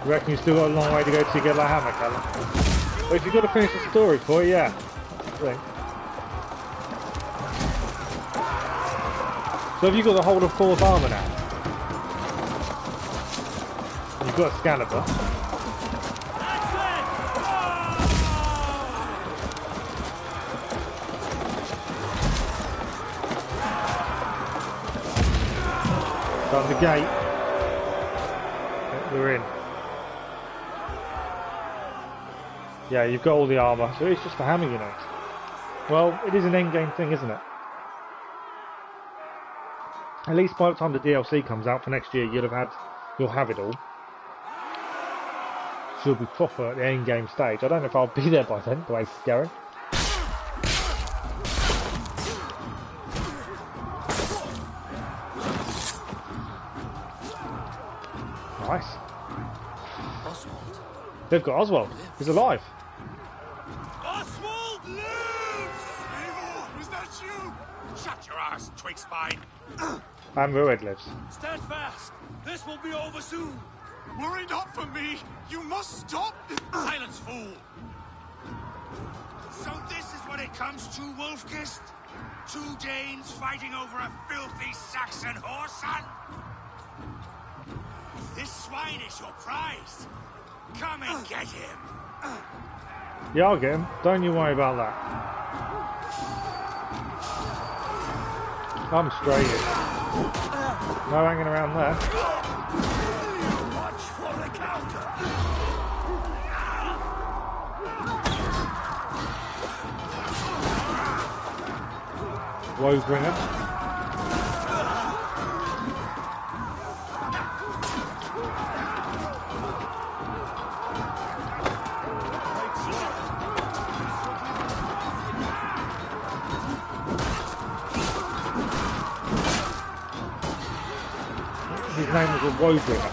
You reckon you've still got a long way to go to get that hammer, Callum? Well, if you've got to finish the story for you, yeah. I think. So have you got the whole of 4th armour now? You've got Excalibur. Got the gate. We're in. Yeah, you've got all the armour, so it's just a hammer unit. Well, it is an endgame thing, isn't it? At least by the time the DLC comes out for next year, you'll have it all. So you'll be proper at the endgame stage. I don't know if I'll be there by then, the way it's going. Nice. Oswald. They've got Oswald. He's alive. Oswald lives! Was that you? Shut your arse, twig spine. And Rued lives. Stand fast. This will be over soon. Worry not for me. You must stop. Silence, fool. So this is what it comes to, Wolfkist? 2 Danes fighting over a filthy Saxon whoreson? This swine is your prize. Come and get him. Yeah, I'll get him. Don't you worry about that. I'm straight in. No hanging around there. Watch for the counter. Woebringer. His name was a Woebringer.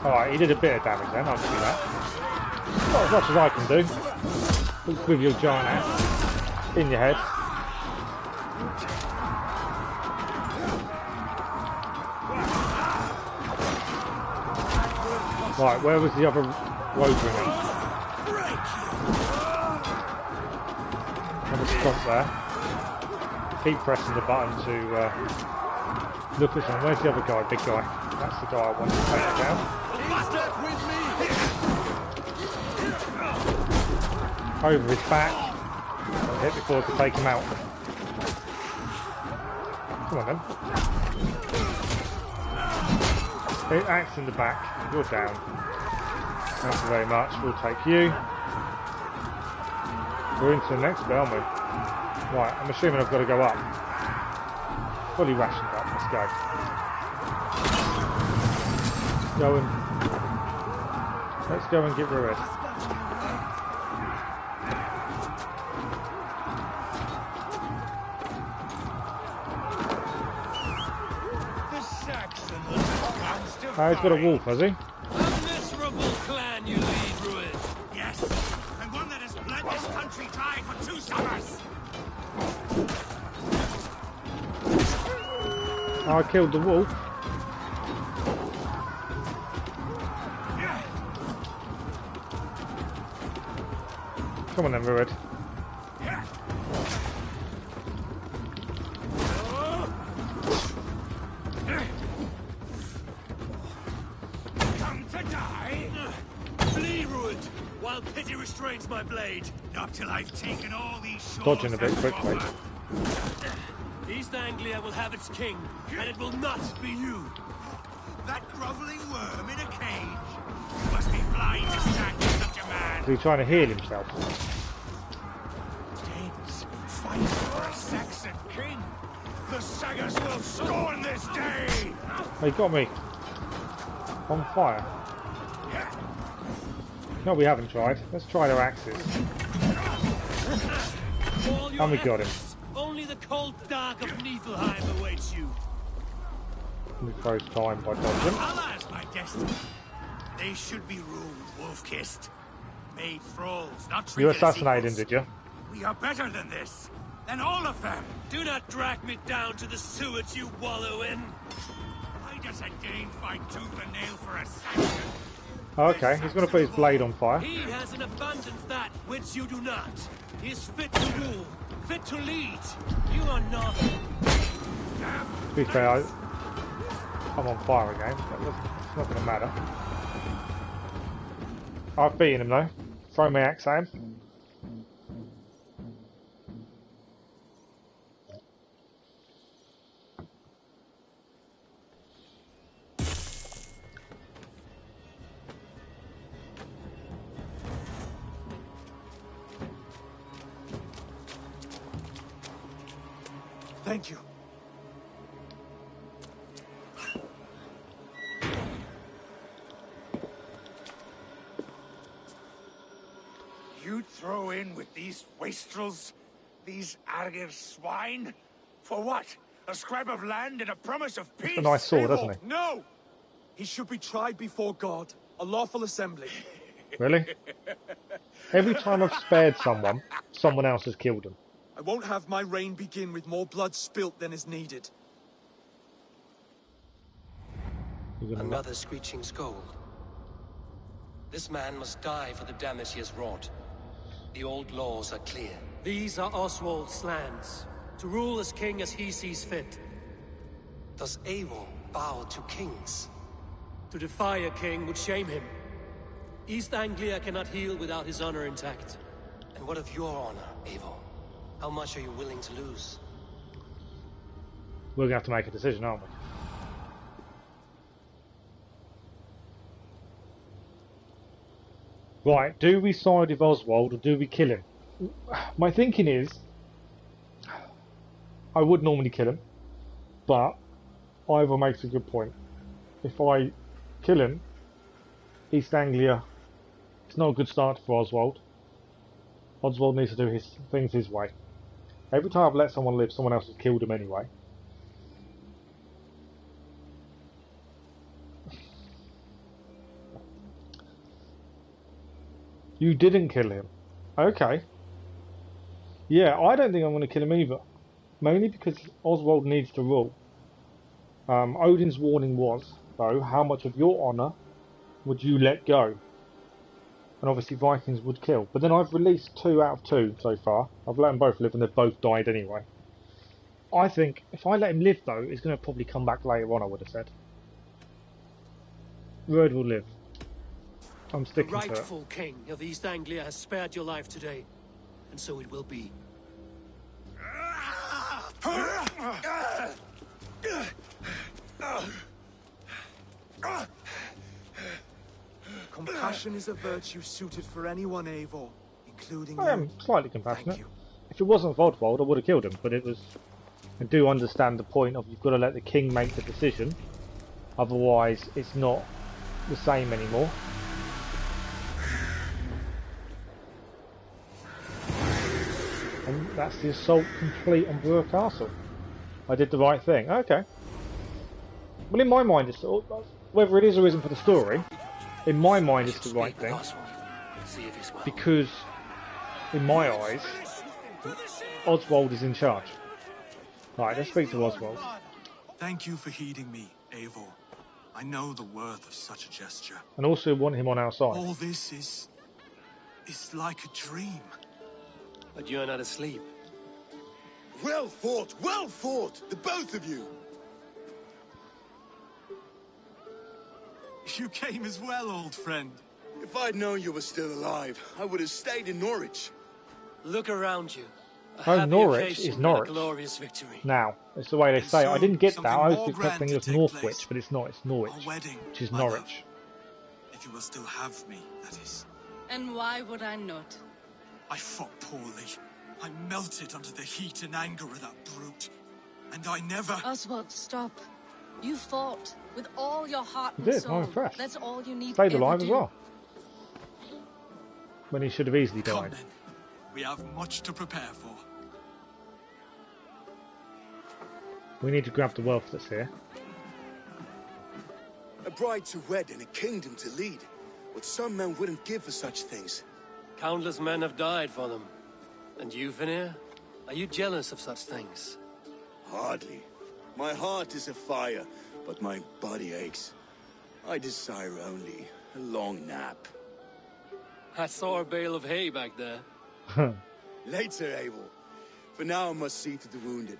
Alright, he did a bit of damage then, I'll give you that. Not as much as I can do. With your giant axe in your head. Right, where was the other Woebringer? Have a stop there. Keep pressing the button to look at him. Where's the other guy? Big guy. That's the guy I want to take down. Over his back. I'll hit before I can take him out. Come on then. Hit axe in the back. You're down. Thank you very much. We'll take you. We're into the next bit, aren't we? Right, I'm assuming I've got to go up. Fully rationed up, let's go. Let's go and get Rued. He's got a wolf, has he? A miserable clan you lead, Rued. Yes, and one that has bled this country dry for 2 summers. I killed the wolf. Come on then, Rued. Come to die? Flee, Rued, while pity restrains my blade. Not till I've taken all these shores. Dodging a bit quickly. East Anglia will have its king, and it will not be you. That groveling worm in a cage. You must be blind to stand with such a man. Is he trying to heal himself? Danes fight for a Saxon king. The sagas will scorn this day. He got me. On fire. No, we haven't tried. Let's try their axes. And we got him. Only the cold dark of Niflheim awaits you. We froze time by dodging. Alas, my destiny. They should be ruled wolf-kissed. Made thralls, not treated You as assassinated him, equals. did you? We are better than this. Than all of them. Do not drag me down to the sewage you wallow in. Why does a Dane fight tooth and nail for a Saxon? Okay, he's going to put his blade on fire. He has in abundance that which you do not. He is fit to rule, fit to lead. You are not. To be fair, I'm on fire again, but it's not going to matter. I've beaten him though. Throw my axe at him. Thank you. You'd throw in with these wastrels? These Argir swine? For what? A scrap of land and a promise of peace? A nice sword, hasn't he? No! He should be tried before God, a lawful assembly. Really? Every time I've spared someone, someone else has killed them. I won't have my reign begin with more blood spilt than is needed. Another screeching scold. This man must die for the damage he has wrought. The old laws are clear. These are Oswald's lands, to rule as king as he sees fit. Does Eivor bow to kings? To defy a king would shame him. East Anglia cannot heal without his honor intact. And what of your honor, Eivor? How much are you willing to lose? We're going to have to make a decision, aren't we? Right, do we side with Oswald or do we kill him? My thinking is, I would normally kill him, but Ivor makes a good point. If I kill him, East Anglia, it's not a good start for Oswald. Oswald needs to do his things his way. Every time I've let someone live, someone else has killed him anyway. You didn't kill him. Okay. Yeah, I don't think I'm going to kill him either. Mainly because Oswald needs to rule. Odin's warning was, though, how much of your honour would you let go? And obviously Vikings would kill. But then I've released 2 out of 2 so far. I've let them both live and they've both died anyway. I think if I let him live, though, he's going to probably come back later on, I would have said. Rued will live. I'm sticking to it. The rightful king of East Anglia has spared your life today, and so it will be. Compassion is a virtue suited for anyone, Eivor, including I am you. slightly compassionate. Thank you. If it wasn't for Oswald, I would have killed him, but it was... I do understand the point of you've got to let the king make the decision, otherwise it's not the same anymore. And that's the assault complete on Burgh Castle. I did the right thing. Okay. Well, in my mind, it's whether it is or isn't for the story. In my mind, it's the right thing because, in my eyes, Oswald is in charge. Right, let's speak to Oswald. Thank you for heeding me, Eivor. I know the worth of such a gesture. And also want him on our side. All this is like a dream. But you're not asleep. Well fought, the both of you. You came as well, old friend. If I'd known you were still alive, I would have stayed in Norwich. Look around you. Oh, Norwich is Norwich. Glorious victory. Now, it's the way they say it. I didn't get that. I was expecting it was Northwich, but it's not. It's Norwich, which is Norwich. If you will still have me, that is. And why would I not? I fought poorly. I melted under the heat and anger of that brute. And I never... Oswald, stop. You fought with all your heart and You did, soul. I'm impressed. That's all you need. Stayed alive as well. When he should have easily died. Come then. We have much to prepare for. We need to grab the wealth that's here. A bride to wed and a kingdom to lead. What some men wouldn't give for such things. Countless men have died for them. And you, Fenir? Are you jealous of such things? Hardly. My heart is afire, but my body aches. I desire only a long nap. I saw a bale of hay back there. Later, Abel. For now, I must see to the wounded.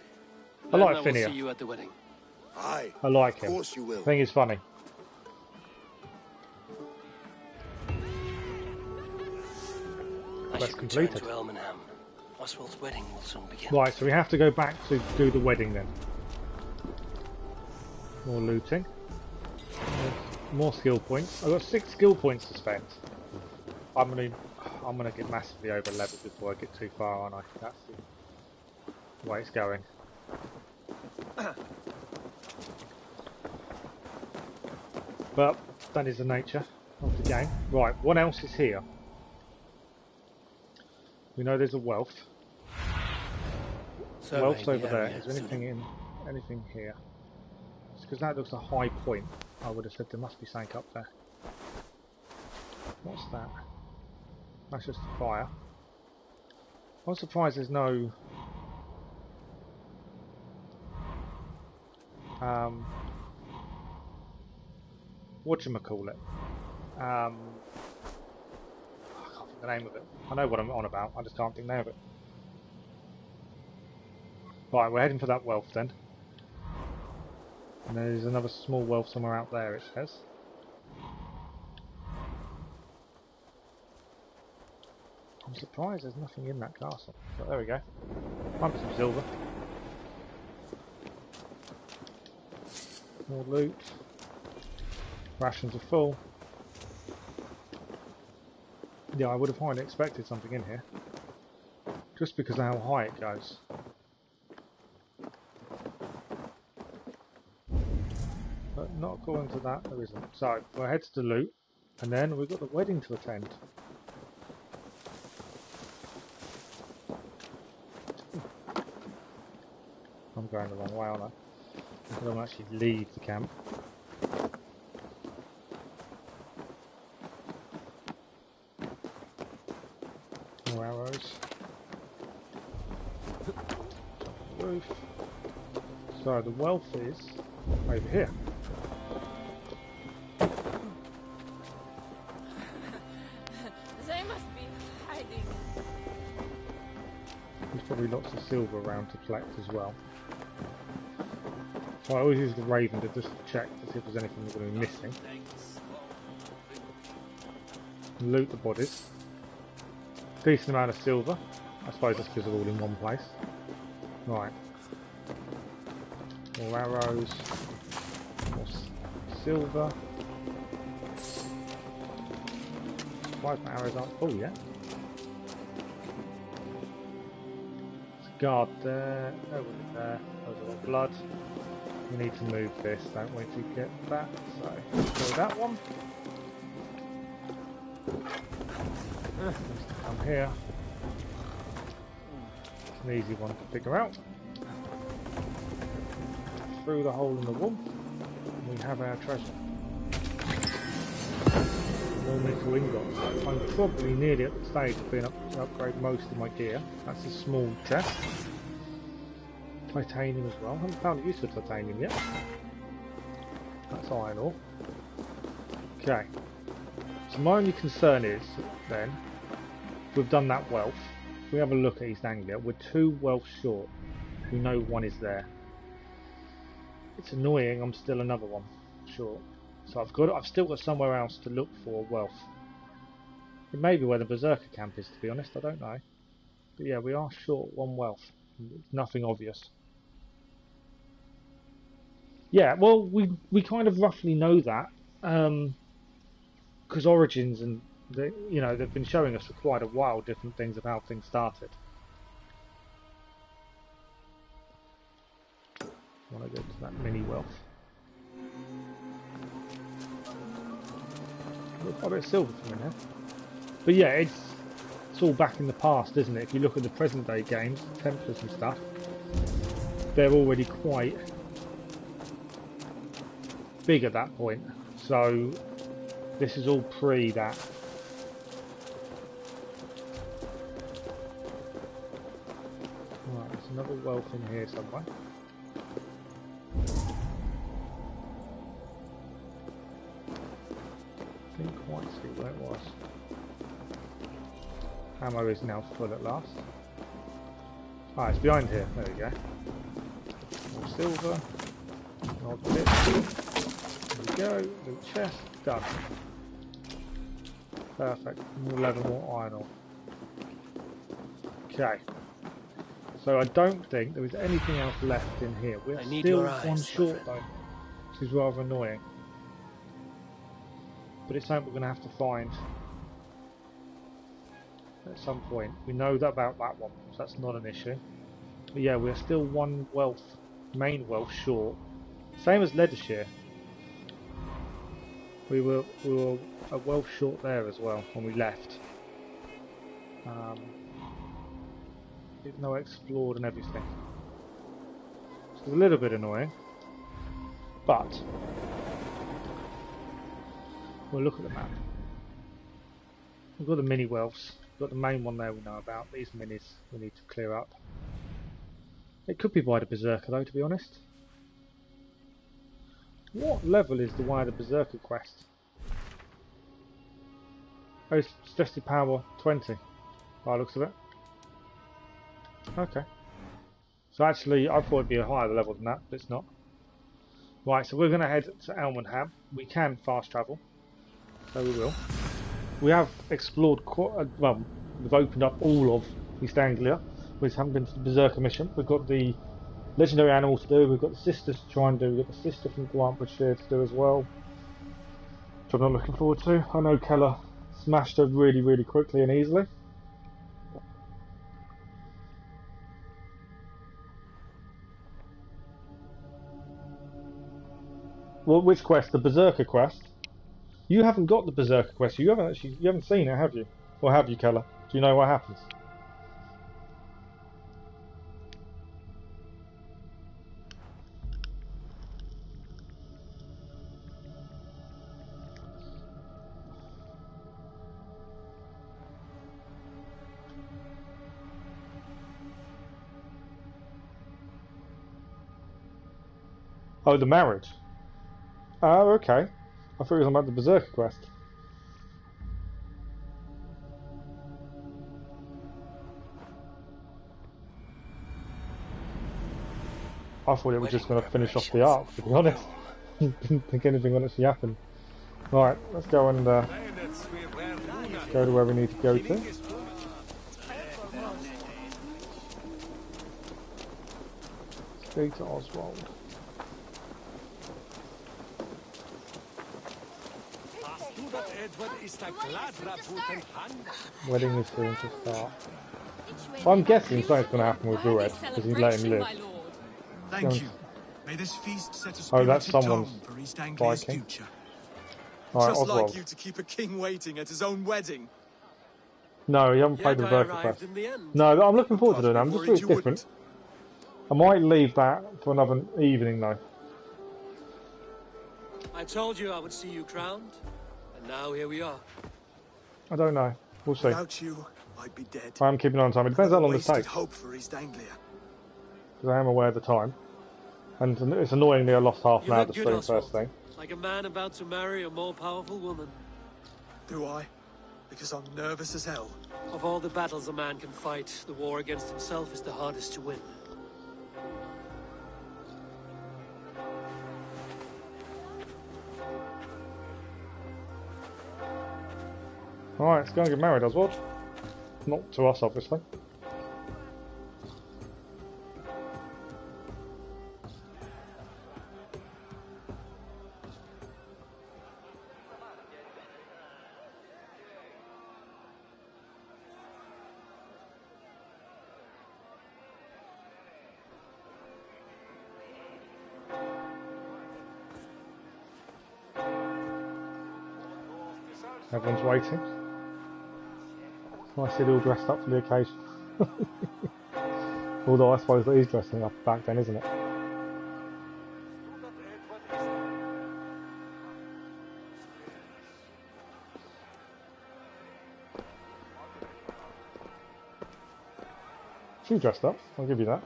I like Fenir. Fenir. See you at the wedding. Aye. I like him. Of course you will. I think he's funny. That's completed. To Elmenham. Oswald's wedding will soon begin. Right, so we have to go back to do the wedding then. More looting. More skill points. I've got 6 skill points to spend. I'm gonna get massively over leveled before I get too far, aren't I? That's the way it's going. But that is the nature of the game. Right, what else is here? We know there's a wealth. Wealth's over there. Is there anything here? Because that looks a high point. I would have said there must be something up there. What's that? That's just a fire. I'm surprised there's no... whatchamacallit? I can't think the name of it. I know what I'm on about, I just can't think the name of it. Right, we're heading for that wealth then. And there's another small wealth somewhere out there, it says. I'm surprised there's nothing in that castle. But there we go. Find some silver. More loot. Rations are full. Yeah, I would have highly expected something in here. Just because of how high it goes. But not according to that, there isn't. So, we'll head to the loot. And then we've got the wedding to attend. I'm going the wrong way, aren't I? I don't actually leave the camp. More arrows. Roof. So the wealth is over here. They must be hiding. There's probably lots of silver around to collect as well. So I always use the Raven to just check to see if there's anything we're going to be missing. Loot the bodies. Decent amount of silver. I suppose that's because they're all in one place. Right. More arrows. More silver. Surprised my arrows aren't full yet. guard there. Over there. There's a lot of blood. We need to move this, don't we, to get that. So let's go that one. Needs to come here. It's an easy one to figure out. Through the hole in the wall, and we have our treasure. More nickel ingots. I'm probably nearly at the stage of being able to upgrade most of my gear. That's a small chest. Titanium as well. I haven't found a use for titanium yet. That's iron ore. Okay. So my only concern is, then, we've done that wealth. If we have a look at East Anglia, we're 2 wealth short. We know one is there. It's annoying, I'm still another one short. So I've still got somewhere else to look for wealth. It may be where the Berserker camp is, to be honest, I don't know. But yeah, we are short 1 wealth. It's nothing obvious. Yeah, well, we kind of roughly know that. Because Origins and they've been showing us for quite a while different things of how things started. I want to go to that mini wealth. Quite a bit of silver from in here. But yeah, it's all back in the past, isn't it? If you look at the present day games, Templars and stuff, they're already quite big at that point. So this is all pre that. Right, there's another wealth in here somewhere. Didn't quite see where it was. Ammo is now full at last. Ah, it's behind here. There we go. More silver. More bits. There we go. Little chest. Done. Perfect. More leather, more iron ore. Okay. So I don't think there is anything else left in here. We're still 1 short though, which is rather annoying. But it's something we're going to have to find at some point. We know that about that one, so that's not an issue. But yeah, we're still 1 wealth, main wealth short. Same as Leicestershire. We were a wealth short there as well when we left. Even though I explored and everything. So it's a little bit annoying. But we'll look at the map. We've got the mini wealths. We've got the main one there we know about. These minis we need to clear up. It could be by the Berserker though, to be honest. What level is the one of the Berserker quest? Oh, it's suggested power 20 by the looks of it. Okay. So actually I thought it'd be a higher level than that, but it's not. Right, so we're going to head to Elmenham. We can fast travel. So we will. We have explored quite well, we've opened up all of East Anglia. We just haven't been to the Berserker mission. We've got the legendary animal to do, we've got the sisters to try and do, we've got the sister from Glanbridgeshire to do as well. Which I'm not looking forward to. I know Keller smashed her really, really quickly and easily. Well, which quest? The Berserker quest? You haven't got the Berserker quest. You haven't seen it, have you? Or have you, Keller? Do you know what happens? Oh, the marriage. Oh, okay. I thought it was about the Berserker quest. I thought it was just going to finish off the arc, to be honest. Didn't think anything would actually happen. Right, let's go and go to where we need to go to. Speak to Oswald. Wedding is soon to start. I'm guessing something's going to happen with Rued because he let him live. Thank you. May this feast set a Oh, that's spirited someone's tone for East Anglia's Viking. future. Alright, Just Oswald. like you to keep a king waiting at his own wedding. No, you haven't played the Burgh Castle. No, I'm looking forward to doing that. I'm just really different. I might leave that for another evening though. I told you I would see you crowned, and now here we are. I don't know. We'll see. Without you, I'd be dead. I'm keeping on time. It depends how long this takes. Hope for East Anglia. Because I am aware of the time. And it's annoyingly I lost half an hour to stream first thing. Like a man about to marry a more powerful woman. Do I? Because I'm nervous as hell. Of all the battles a man can fight, the war against himself is the hardest to win. Alright, let's go and get married, Oswald. Not to us, obviously. Everyone's waiting. I see they're all dressed up for the occasion. Although I suppose that he's dressing up back then, isn't it? She's dressed up, I'll give you that.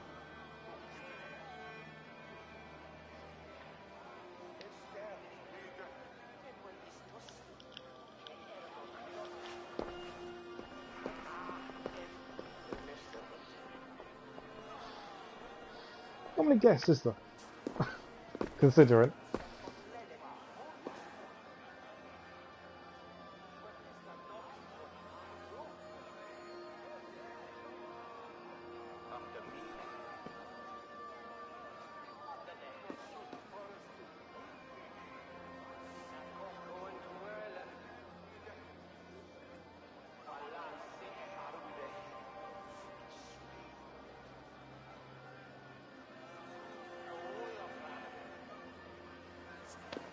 How many guests is there? Considering.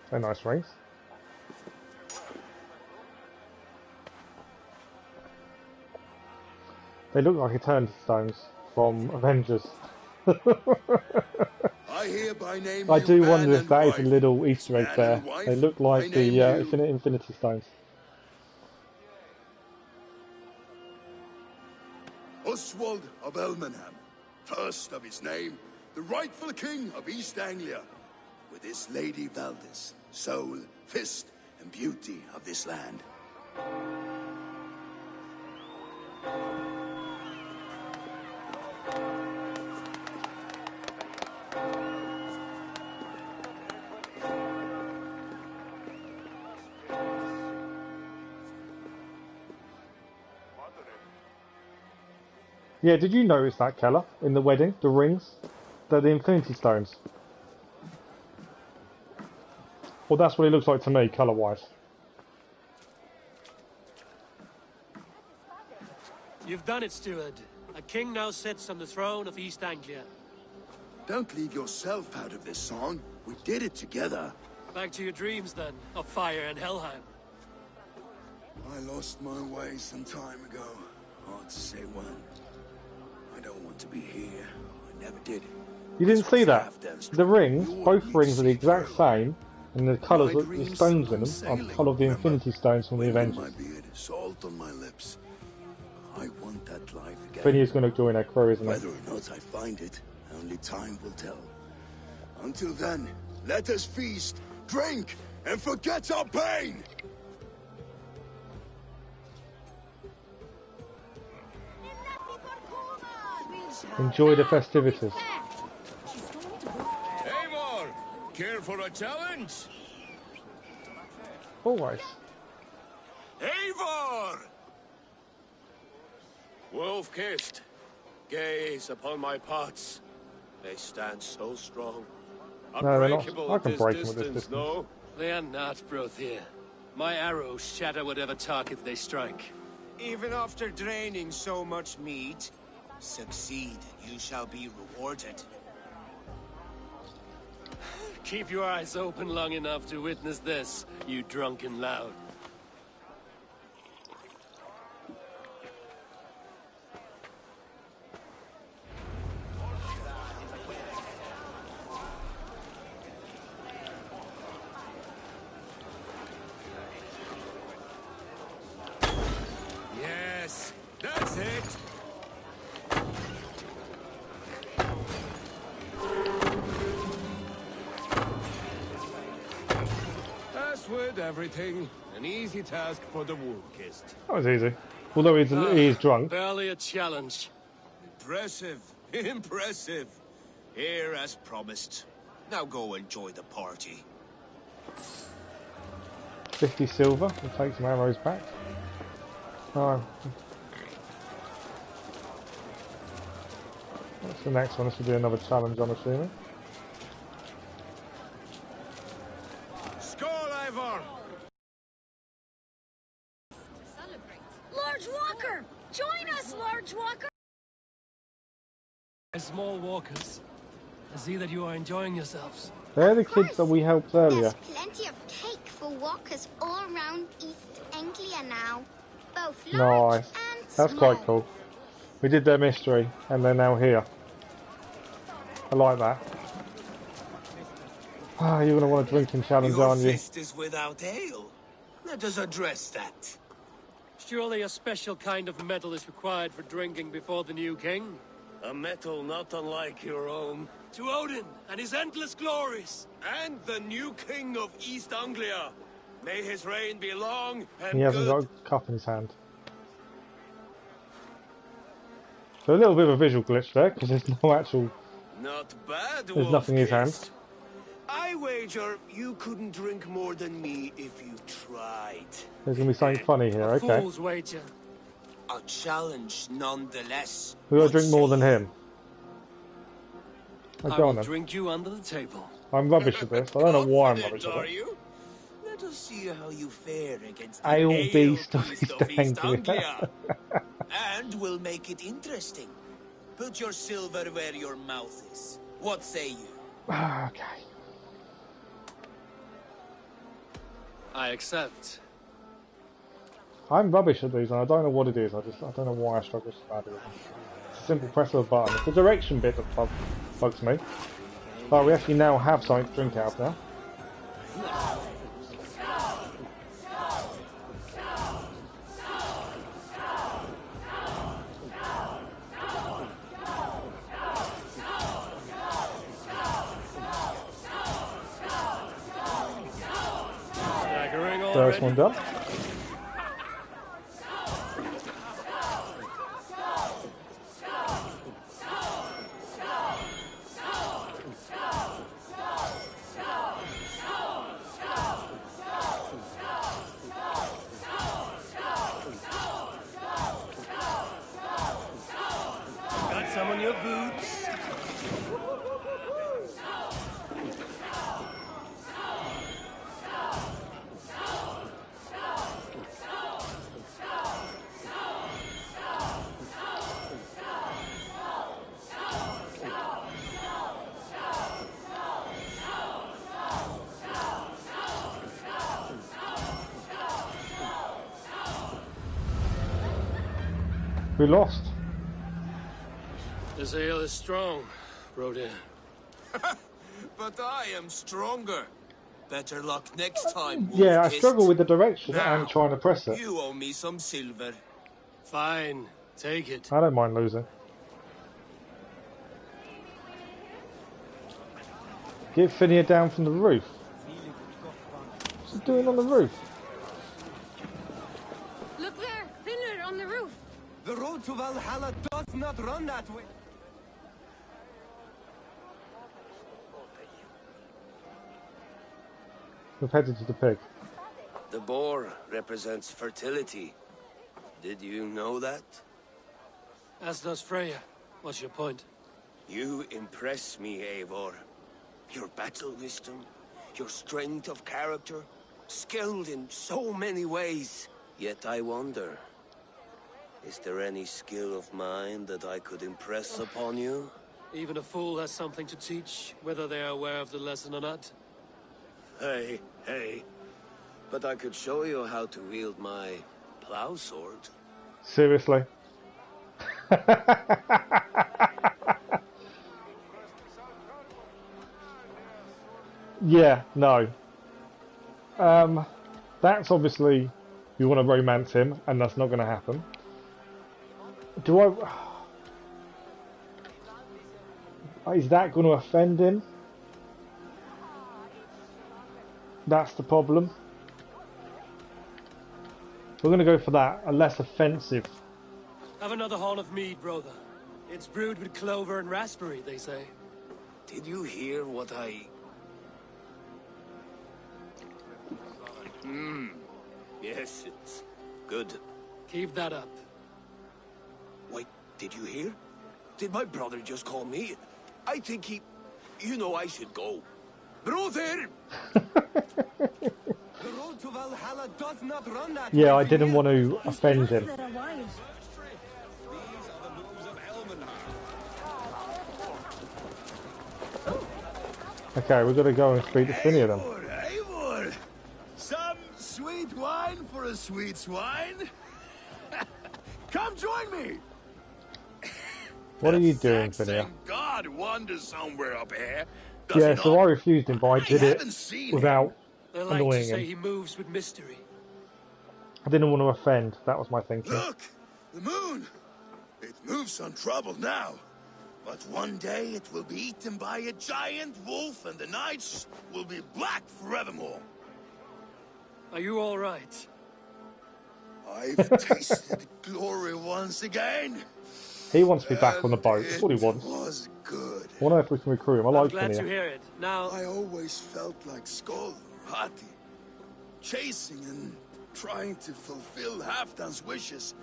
They're nice rings. They look like eternity stones from Avengers. I do wonder if that is a little Easter egg there. They look like the Infinity Stones. Oswald of Elmenham, first of his name, the rightful king of East Anglia, with his lady Valdis, soul, fist, and beauty of this land. Yeah, did you notice that, Keller, in the wedding, the rings? They're the Infinity Stones. Well, that's what it looks like to me, colour-wise. You've done it, steward. A king now sits on the throne of East Anglia. Don't leave yourself out of this song. We did it together. Back to your dreams, then, of fire and Helheim. I lost my way some time ago. Hard to say when. I don't want to be here. I never did. You didn't see that? The rings, both rings are the exact same, and the colours, the stones in them, are the colour of the Infinity Stones from the Avengers. Salt on my lips. I want that life again. Fenir's going to join our crew, isn't he? Whether or not I find it, only time will tell. Until then, let us feast, drink, and forget our pain! Enjoy the festivities. Eivor, care for a challenge? Always. Eivor! Wolf-kissed, gaze upon my pots. They stand so strong. No, they're not. Unbreakable I can at break this them with this distance, no? They are not, Brothier. My arrows shatter whatever target they strike. Even after draining so much meat, Succeed, you shall be rewarded. Keep your eyes open long enough to witness this, you drunken lout. Yes, that's it. As with everything, an easy task for the wolf-kissed. That was easy. Although he is drunk. Barely a challenge. Impressive, impressive. Here as promised. Now go enjoy the party. 50 silver. We'll take some arrows back. Oh. What's the next one? This will be another challenge, I'm assuming. Skål, Ivar! Large Walker! Join us, Large Walker! Small walkers. I see that you are enjoying yourselves. They're the kids that we helped earlier. There's plenty of cake for walkers all around East Anglia now. Both large Nice. and That's small. quite cool. We did their mystery, and they're now here. I like that. Ah, you're going to want a drinking challenge, Your aren't you? fist is without ale. Let us address that. Surely a special kind of metal is required for drinking before the new king? A metal not unlike your own. To Odin and his endless glories. And the new king of East Anglia. May his reign be long and He hasn't good. got a cup in his hand. So a little bit of a visual glitch there, because there's no actual... Not bad, There's nothing in his hand. Wolf-kissed. I wager you couldn't drink more than me if you tried. There's going to be something funny here, okay. Fool's wager. A challenge nonetheless. We've got to drink more than him. Oh, I go will on then. drink you under the table. I'm rubbish at this. I don't know why I'm rubbish at Are it. you? Let us see how you fare against the Ale ale beast of beast East of East Anglia. Anglia. And we'll make it interesting. Put your silver where your mouth is. What say you? Okay. I accept. I'm rubbish at these, and I don't know what it is. I don't know why I struggle so badly with them. It's a simple press of a button. It's the direction bit that bugs me. But we actually now have something to drink out of now. Staggering First already. one done. Got some on your boots. We lost. This ale is strong, Rued. But I am stronger. Better luck next time. Yeah, I Wolf-kissed. struggle with the direction Now, and trying to press it. You owe me some silver. Fine, take it. I don't mind losing. Get Fenir down from the roof. What's he doing on the roof? Look there, Fenir on the roof. The road to Valhalla does not run that way. We've headed to the pig. The boar represents fertility. Did you know that? As does Freya. What's your point? You impress me, Eivor. Your battle wisdom, your strength of character, skilled in so many ways. Yet I wonder, Is there any skill of mine that I could impress upon you? Even a fool has something to teach, whether they are aware of the lesson or not. Hey, but I could show you how to wield my plow sword. Seriously? Yeah, no. That's obviously, you want to romance him, and that's not going to happen. Do I... Is that going to offend him? That's the problem. We're going to go for that, a less offensive. Have another horn of mead, brother. It's brewed with clover and raspberry, they say. Did you hear what I... Yes, it's good. Keep that up. Wait, did you hear? Did my brother just call me? I think he... You know I should go. Brother! The road to Valhalla does not run that Yeah, I didn't want to offend him. Okay, we've got to go and speak to Fenir then. Eivor! Some sweet wine for a sweet swine? Come join me! What are you doing, Fenir? God wanders somewhere up here. Yeah, so I refused him, but I did it without They like annoying to say him. he moves with mystery. I didn't want to offend, that was my thinking. Look! The moon! It moves untroubled now. But one day it will be eaten by a giant wolf and the nights will be black forevermore. Are you all right? I've tasted glory once again. He wants me back on the boat, that's what he wants. It was good. I wonder if we can recruit him, I like glad Fenir. to hear it. Now... I always felt like Skoll or Hati, chasing and trying to fulfill Halfdan's wishes.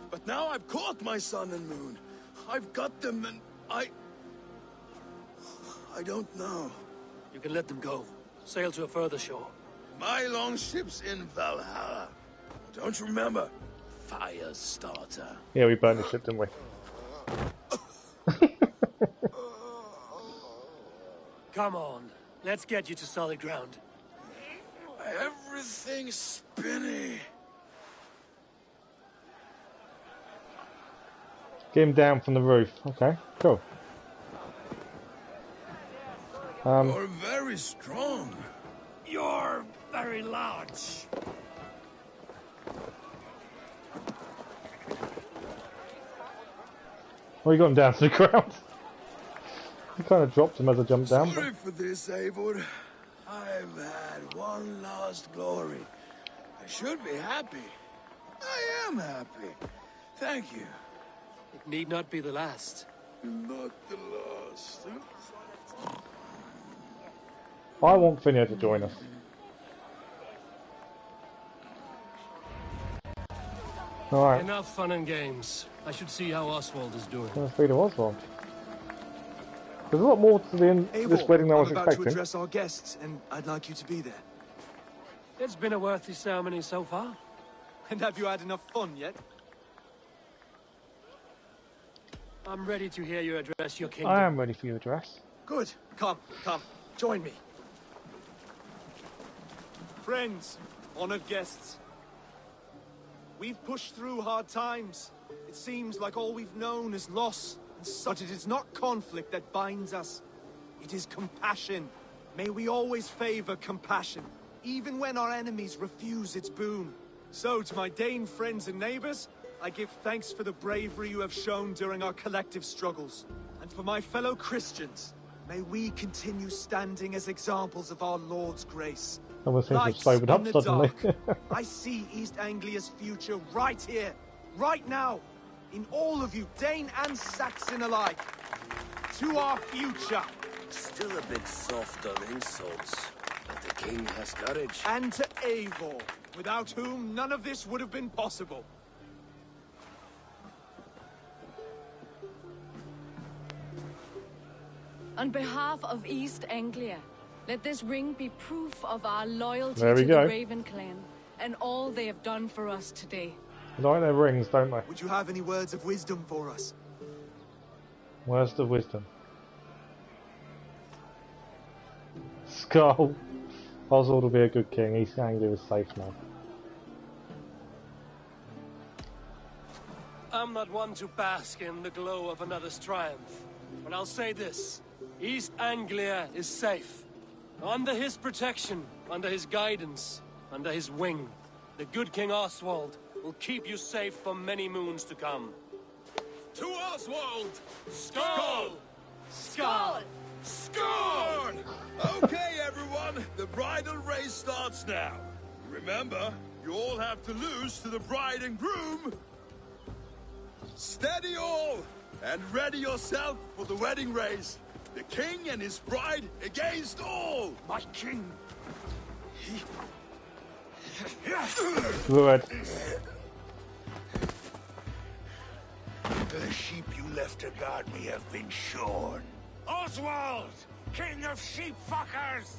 But now I've caught my sun and moon. I've got them and I don't know. You can let them go. Sail to a further shore. My longship's in Valhalla. Don't you remember? Fire starter. Yeah, we burned the ship, didn't we? Come on. Let's get you to solid ground. Everything's spinny. Get him down from the roof. Okay, cool. You're very strong. You're very large. Well, you got him down to the ground. I kind of dropped him as I jumped down. Sorry for this, Eivor. I've had one last glory. I should be happy. I am happy. Thank you. It need not be the last. Not the last. I want Fenir to join us. Alright. Enough fun and games. I should see how Oswald is doing. Let's speak to Oswald. There's a lot more to this wedding than I was I'm about expecting. to address our guests, and I'd like you to be there. It's been a worthy ceremony so far. And have you had enough fun yet? I'm ready to hear you address your kingdom. I am ready for your address. Good. Come, join me. Friends, honored guests. We've pushed through hard times. It seems like all we've known is loss. But it is not conflict that binds us. It is compassion. May we always favor compassion, even when our enemies refuse its boon. So, to my Dane friends and neighbors, I give thanks for the bravery you have shown during our collective struggles. And for my fellow Christians, may we continue standing as examples of our Lord's grace. Someone seems to have Lights sobered in up the suddenly. dark. I see East Anglia's future right here, right now, in all of you, Dane and Saxon alike. To our future. Still a bit soft on insults, but the king has courage. And to Eivor, without whom none of this would have been possible. On behalf of East Anglia, let this ring be proof of our loyalty There we to go. the Raven clan and all they have done for us today. They like their rings, don't they? Would you have any words of wisdom for us? Where's the wisdom? Skull. Oswald will be a good king. East Anglia is safe now. I'm not one to bask in the glow of another's triumph, but I'll say this. East Anglia is safe. Under his protection, under his guidance, under his wing, the good King Oswald will keep you safe for many moons to come. To Oswald! Skull! Skull! Scorn! Okay, everyone, the bridal race starts now. Remember, you all have to lose to the bride and groom. Steady all, and ready yourself for the wedding race. The king and his bride against all. My king. Rued. The sheep you left to guard me have been shorn. Oswald, king of sheep fuckers,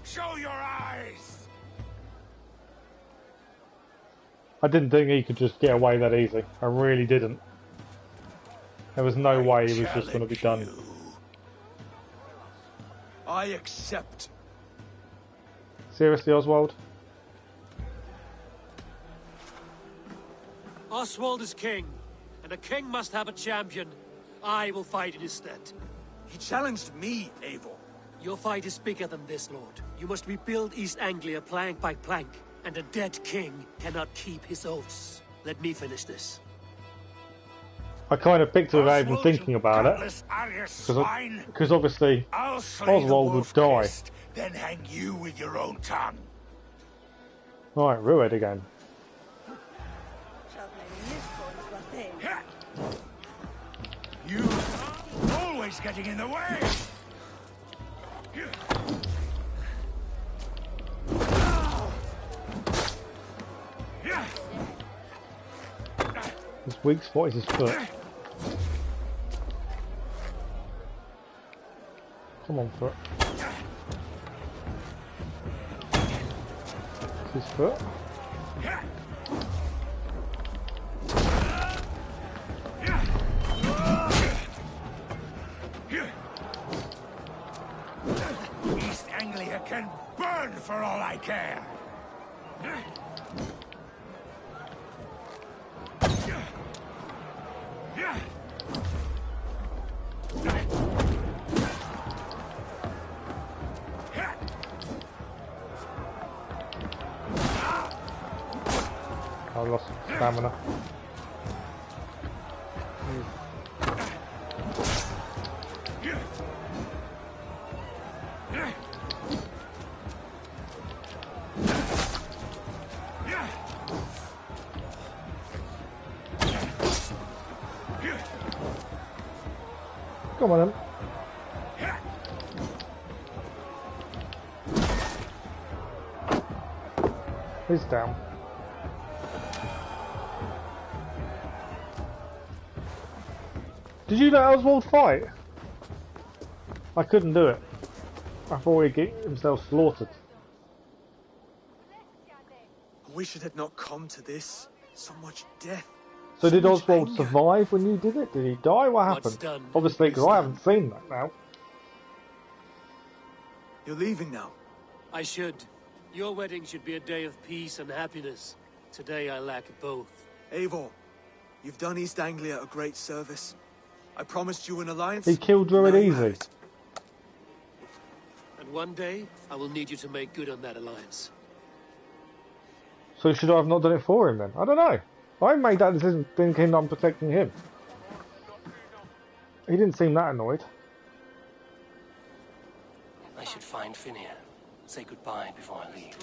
show your eyes. I didn't think he could just get away that easy. I really didn't. There was no way he was just going to be done. I accept. Seriously, Oswald? Oswald is king, and a king must have a champion. I will fight in his stead. He challenged me, Eivor. Your fight is bigger than this, Lord. You must rebuild East Anglia plank by plank, and a dead king cannot keep his oaths. Let me finish this. I kind of picked it without even thinking about it. Because obviously, Oswald would die. Then hang you with your own tongue. Right, Rued again. You always getting in the way. His weak spot is his foot. Come on, foot. His foot. East Anglia can burn for all I care. I lost stamina. Come on then. He's down. Did you let Oswald fight? I couldn't do it. I thought he'd get himself slaughtered. I wish it had not come to this. So much death. So did Oswald survive when you did it? Did he die? What happened? Obviously, because I haven't seen that now. You're leaving now. I should. Your wedding should be a day of peace and happiness. Today I lack both. Eivor, you've done East Anglia a great service. I promised you an alliance. He killed Rued easy. And one day, I will need you to make good on that alliance. So should I have not done it for him then? I don't know. I made that decision thinking I'm protecting him. He didn't seem that annoyed. I should find Fenir. Say goodbye before I leave.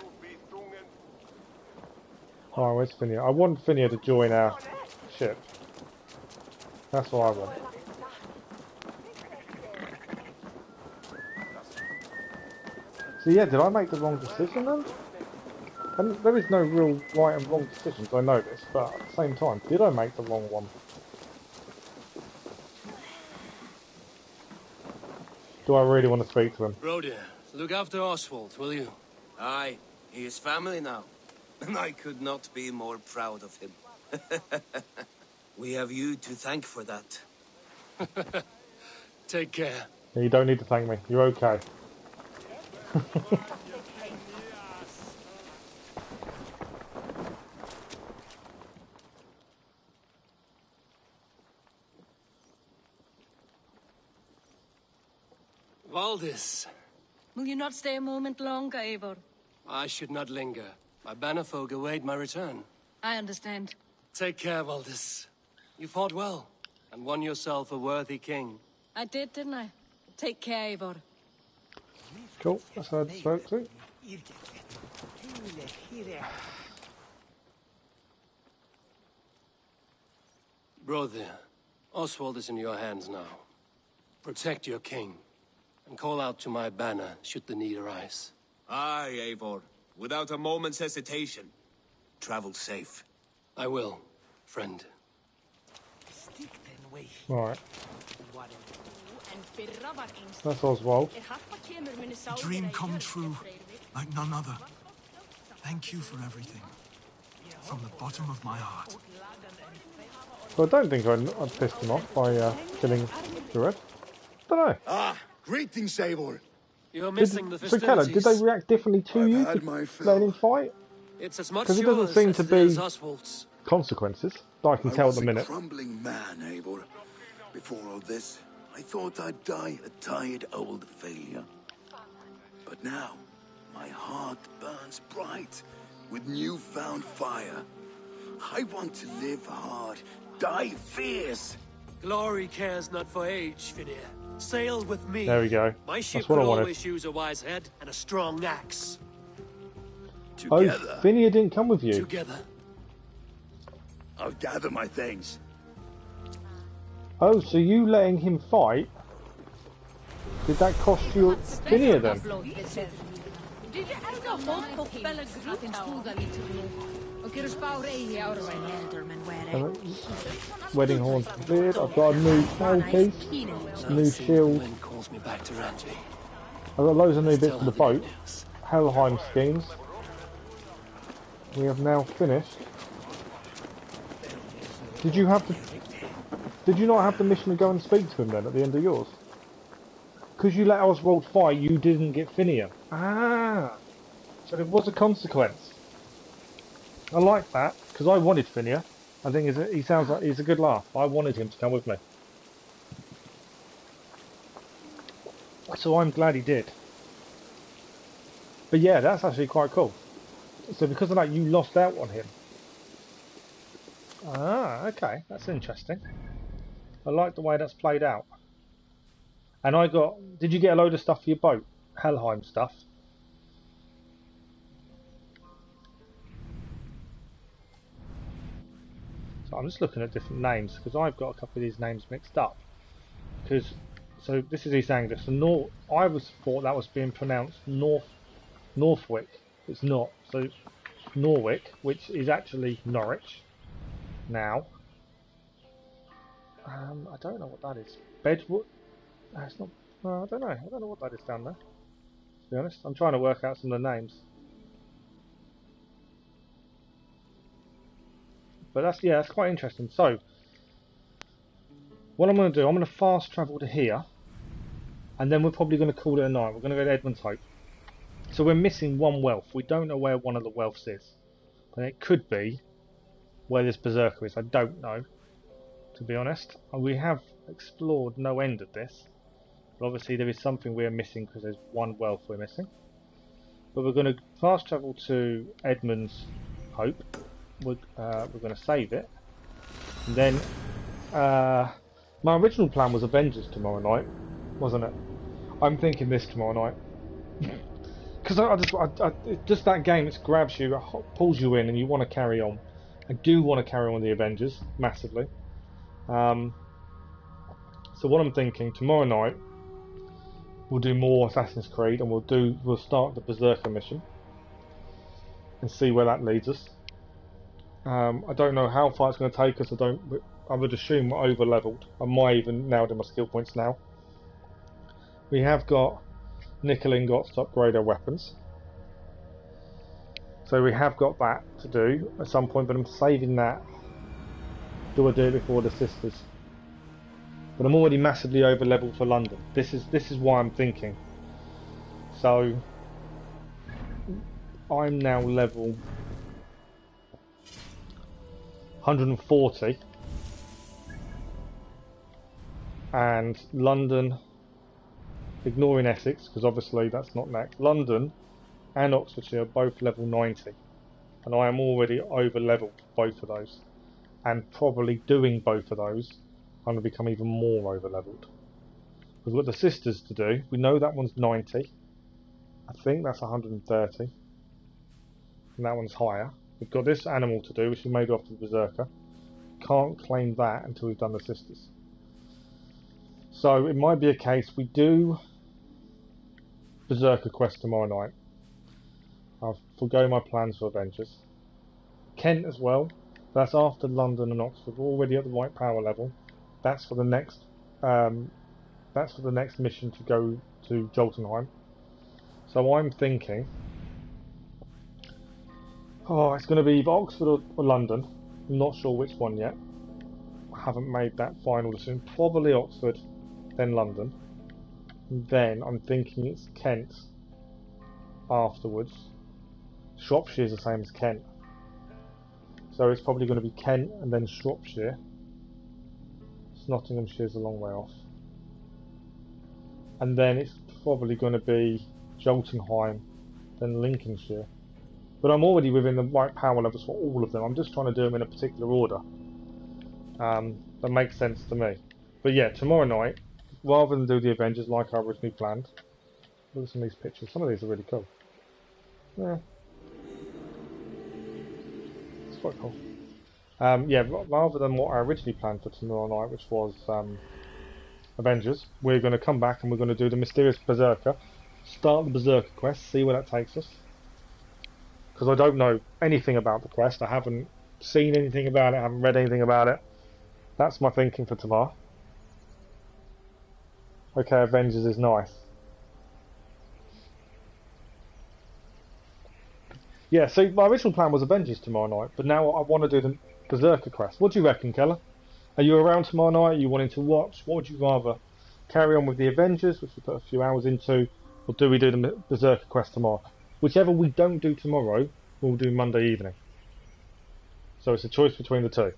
Oh, where's Fenir? I want Fenir to join our ship. That's what I want. So yeah, did I make the wrong decision then? And there is no real right and wrong decisions, I know this, but at the same time, did I make the wrong one? Do I really want to speak to him? Broder, look after Oswald, will you? Aye, he is family now, and I could not be more proud of him. We have you to thank for that. Take care. Yeah, you don't need to thank me. You're okay. Valdis. Will you not stay a moment longer, Eivor? I should not linger. My bannerfolk await my return. I understand. Take care, Valdis. You fought well, and won yourself a worthy king. I did, didn't I? Take care, Eivor. Cool, that's how I spoke to. Brother, Oswald is in your hands now. Protect your king, and call out to my banner should the need arise. Aye, Eivor. Without a moment's hesitation. Travel safe. I will, friend. Right. That's Oswald. A dream come true, like none other. Thank you for everything. From the bottom of my heart. So I don't think I pissed him off by killing the red. I don't know. Ah, greetings, Eivor. You're missing the So festivities. Keller, did they react differently to you to letting him fight? It's as much Because it doesn't yours seem as to it be is Oswald's. consequences. I can tell at the minute. I was a crumbling man, Eivor. Before all this, I thought I'd die a tired old failure. But now, my heart burns bright with newfound fire. I want to live hard, die fierce. Glory cares not for age, Fenir. Sail with me. There we go. My ship That's what I will wanted. always use a wise head and a strong axe. Oh, Together, Fenir didn't come with you. Together. I'll gather my things. Oh, so you letting him fight? Did that cost you Fenir then? Wedding horns cleared. I've got a new tail piece, new shield. Calls me back to Randvi. I've got loads of new bits for the boat. Helheim schemes. We have now finished. Did you have to? Did you not have the mission to go and speak to him then at the end of yours? Because you let Oswald fight, you didn't get Fenir. Ah, so there was a consequence. I like that because I wanted Fenir. I think he sounds like he's a good laugh. I wanted him to come with me, so I'm glad he did. But yeah, that's actually quite cool. So because of that, you lost out on him. Ah, okay, that's interesting. I like the way that's played out. And I got... Did you get a load of stuff for your boat? Helheim stuff? So I'm just looking at different names, because I've got a couple of these names mixed up. Because... So this is East Anglia. So I thought that was being pronounced Northvic. It's not. So Norwich, which is actually Norwich. Now. I don't know what that is. Bedwood? That's not. I don't know. I don't know what that is down there. To be honest, I'm trying to work out some of the names. But that's quite interesting. So, what I'm going to do, I'm going to fast travel to here, and then we're probably going to call it a night. We're going to go to Edmund's Hope. So we're missing one wealth. We don't know where one of the wealths is, but it could be where this berserker is. I don't know, to be honest. We have explored no end of this, but obviously there is something we're missing because there's one wealth we're missing. But we're going to fast travel to Edmund's Hope. We're going to save it, and then my original plan was Avengers tomorrow night, wasn't it? I'm thinking this tomorrow night. Because just that game, it grabs you, it pulls you in, and you want to carry on. I do want to carry on with the Avengers massively. So what I'm thinking, tomorrow night we'll do more Assassin's Creed, and we'll start the Berserker mission and see where that leads us. I don't know how far it's going to take us. I would assume we're over leveled. I might even now do my skill points now. We have got nickel ingots to upgrade our weapons, so we have got that to do at some point, but I'm saving that do I do it before the sisters? But I'm already massively over leveled for London. This is why I'm thinking. So I'm now level 140, and London, ignoring Essex because obviously that's not next, London and Oxfordshire are both level 90, and I am already over leveled both of those, and probably doing both of those I'm going to become even more over leveled. We've got the sisters to do. We know that one's 90. I think that's 130, and that one's higher. We've got this animal to do, which we made off to the Berserker. Can't claim that until we've done the sisters. So it might be a case we do Berserker quest tomorrow night. I'll forgo my plans for Avengers. Kent as well. That's after London and Oxford. We're already at the right power level. That's for the next. That's for the next mission to go to Jotunheim. So I'm thinking, it's going to be either Oxford or London. I'm not sure which one yet. I haven't made that final decision. Probably Oxford, then London. And then I'm thinking it's Kent afterwards. Shropshire is the same as Kent. So it's probably going to be Kent and then Shropshire. Nottinghamshire's a long way off. And then it's probably going to be Jotunheim, then Lincolnshire. But I'm already within the right power levels for all of them. I'm just trying to do them in a particular order. That makes sense to me. But yeah, tomorrow night, rather than do the Avengers like I originally planned, look at some of these pictures. Some of these are really cool. Yeah. It's quite cool. Yeah, rather than what I originally planned for tomorrow night, which was Avengers, we're going to come back and we're going to do the Mysterious Berserker, start the Berserker quest, see where that takes us. Because I don't know anything about the quest, I haven't seen anything about it, I haven't read anything about it. That's my thinking for tomorrow. Okay, Avengers is nice. Yeah, so my original plan was Avengers tomorrow night, but now I want to do the Berserker quest. What do you reckon, Keller? Are you around tomorrow night? Are you wanting to watch? What would you rather? Carry on with the Avengers, which we put a few hours into, or do we do the Berserker quest tomorrow? Whichever we don't do tomorrow, we'll do Monday evening. So it's a choice between the two.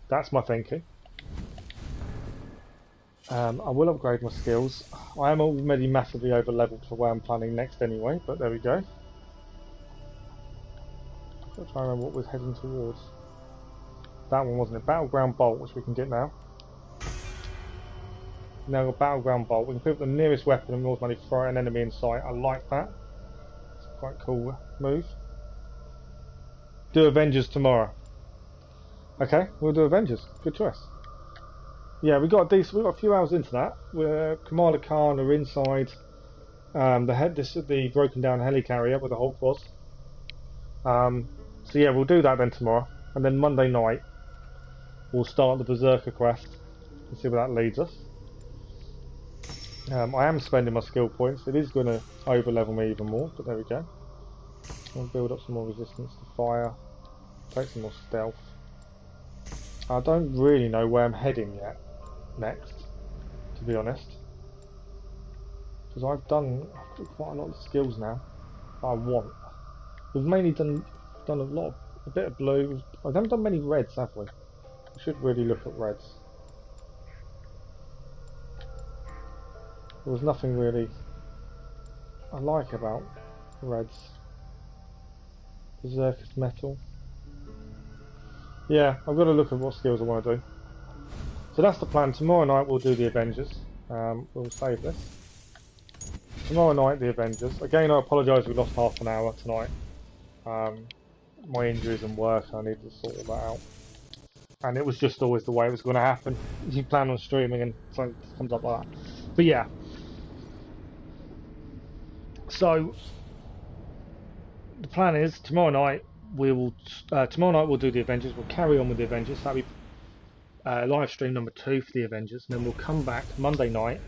That's my thinking. I will upgrade my skills. I am already massively over leveled for where I'm planning next anyway, but there we go. I'll try and remember what we're heading towards. That one, wasn't it? Battleground Bolt, which we can get now. Now we've got Battleground Bolt. We can put the nearest weapon and automatically throw an enemy in sight. I like that. It's quite a cool move. Do Avengers tomorrow. Okay, we'll do Avengers. Good choice. Yeah, we got a few hours into that. Kamala Khan are inside the broken down helicarrier where the Hulk was. So yeah, we'll do that then tomorrow, and then Monday night we'll start the Berserker quest and see where that leads us. I am spending my skill points. It is going to over level me even more, but there we go. I'll build up some more resistance to fire, take some more stealth. I don't really know where I'm heading yet next, to be honest, because I've done quite a lot of skills now that I want. We've mainly done a bit of blue. I haven't done many reds, have we? We should really look at reds. There was nothing really I like about reds. Berserker's metal. Yeah, I've got to look at what skills I want to do. So that's the plan. Tomorrow night we'll do the Avengers. We'll save this. Tomorrow night the Avengers. Again, I apologise we lost half an hour tonight. My injuries and work, I need to sort all that out. And it was just always the way it was going to happen. You plan on streaming and something comes up like that. But yeah. So the plan is tomorrow night we'll do the Avengers. We'll carry on with the Avengers. That'll be live stream number 2 for the Avengers, and then we'll come back Monday night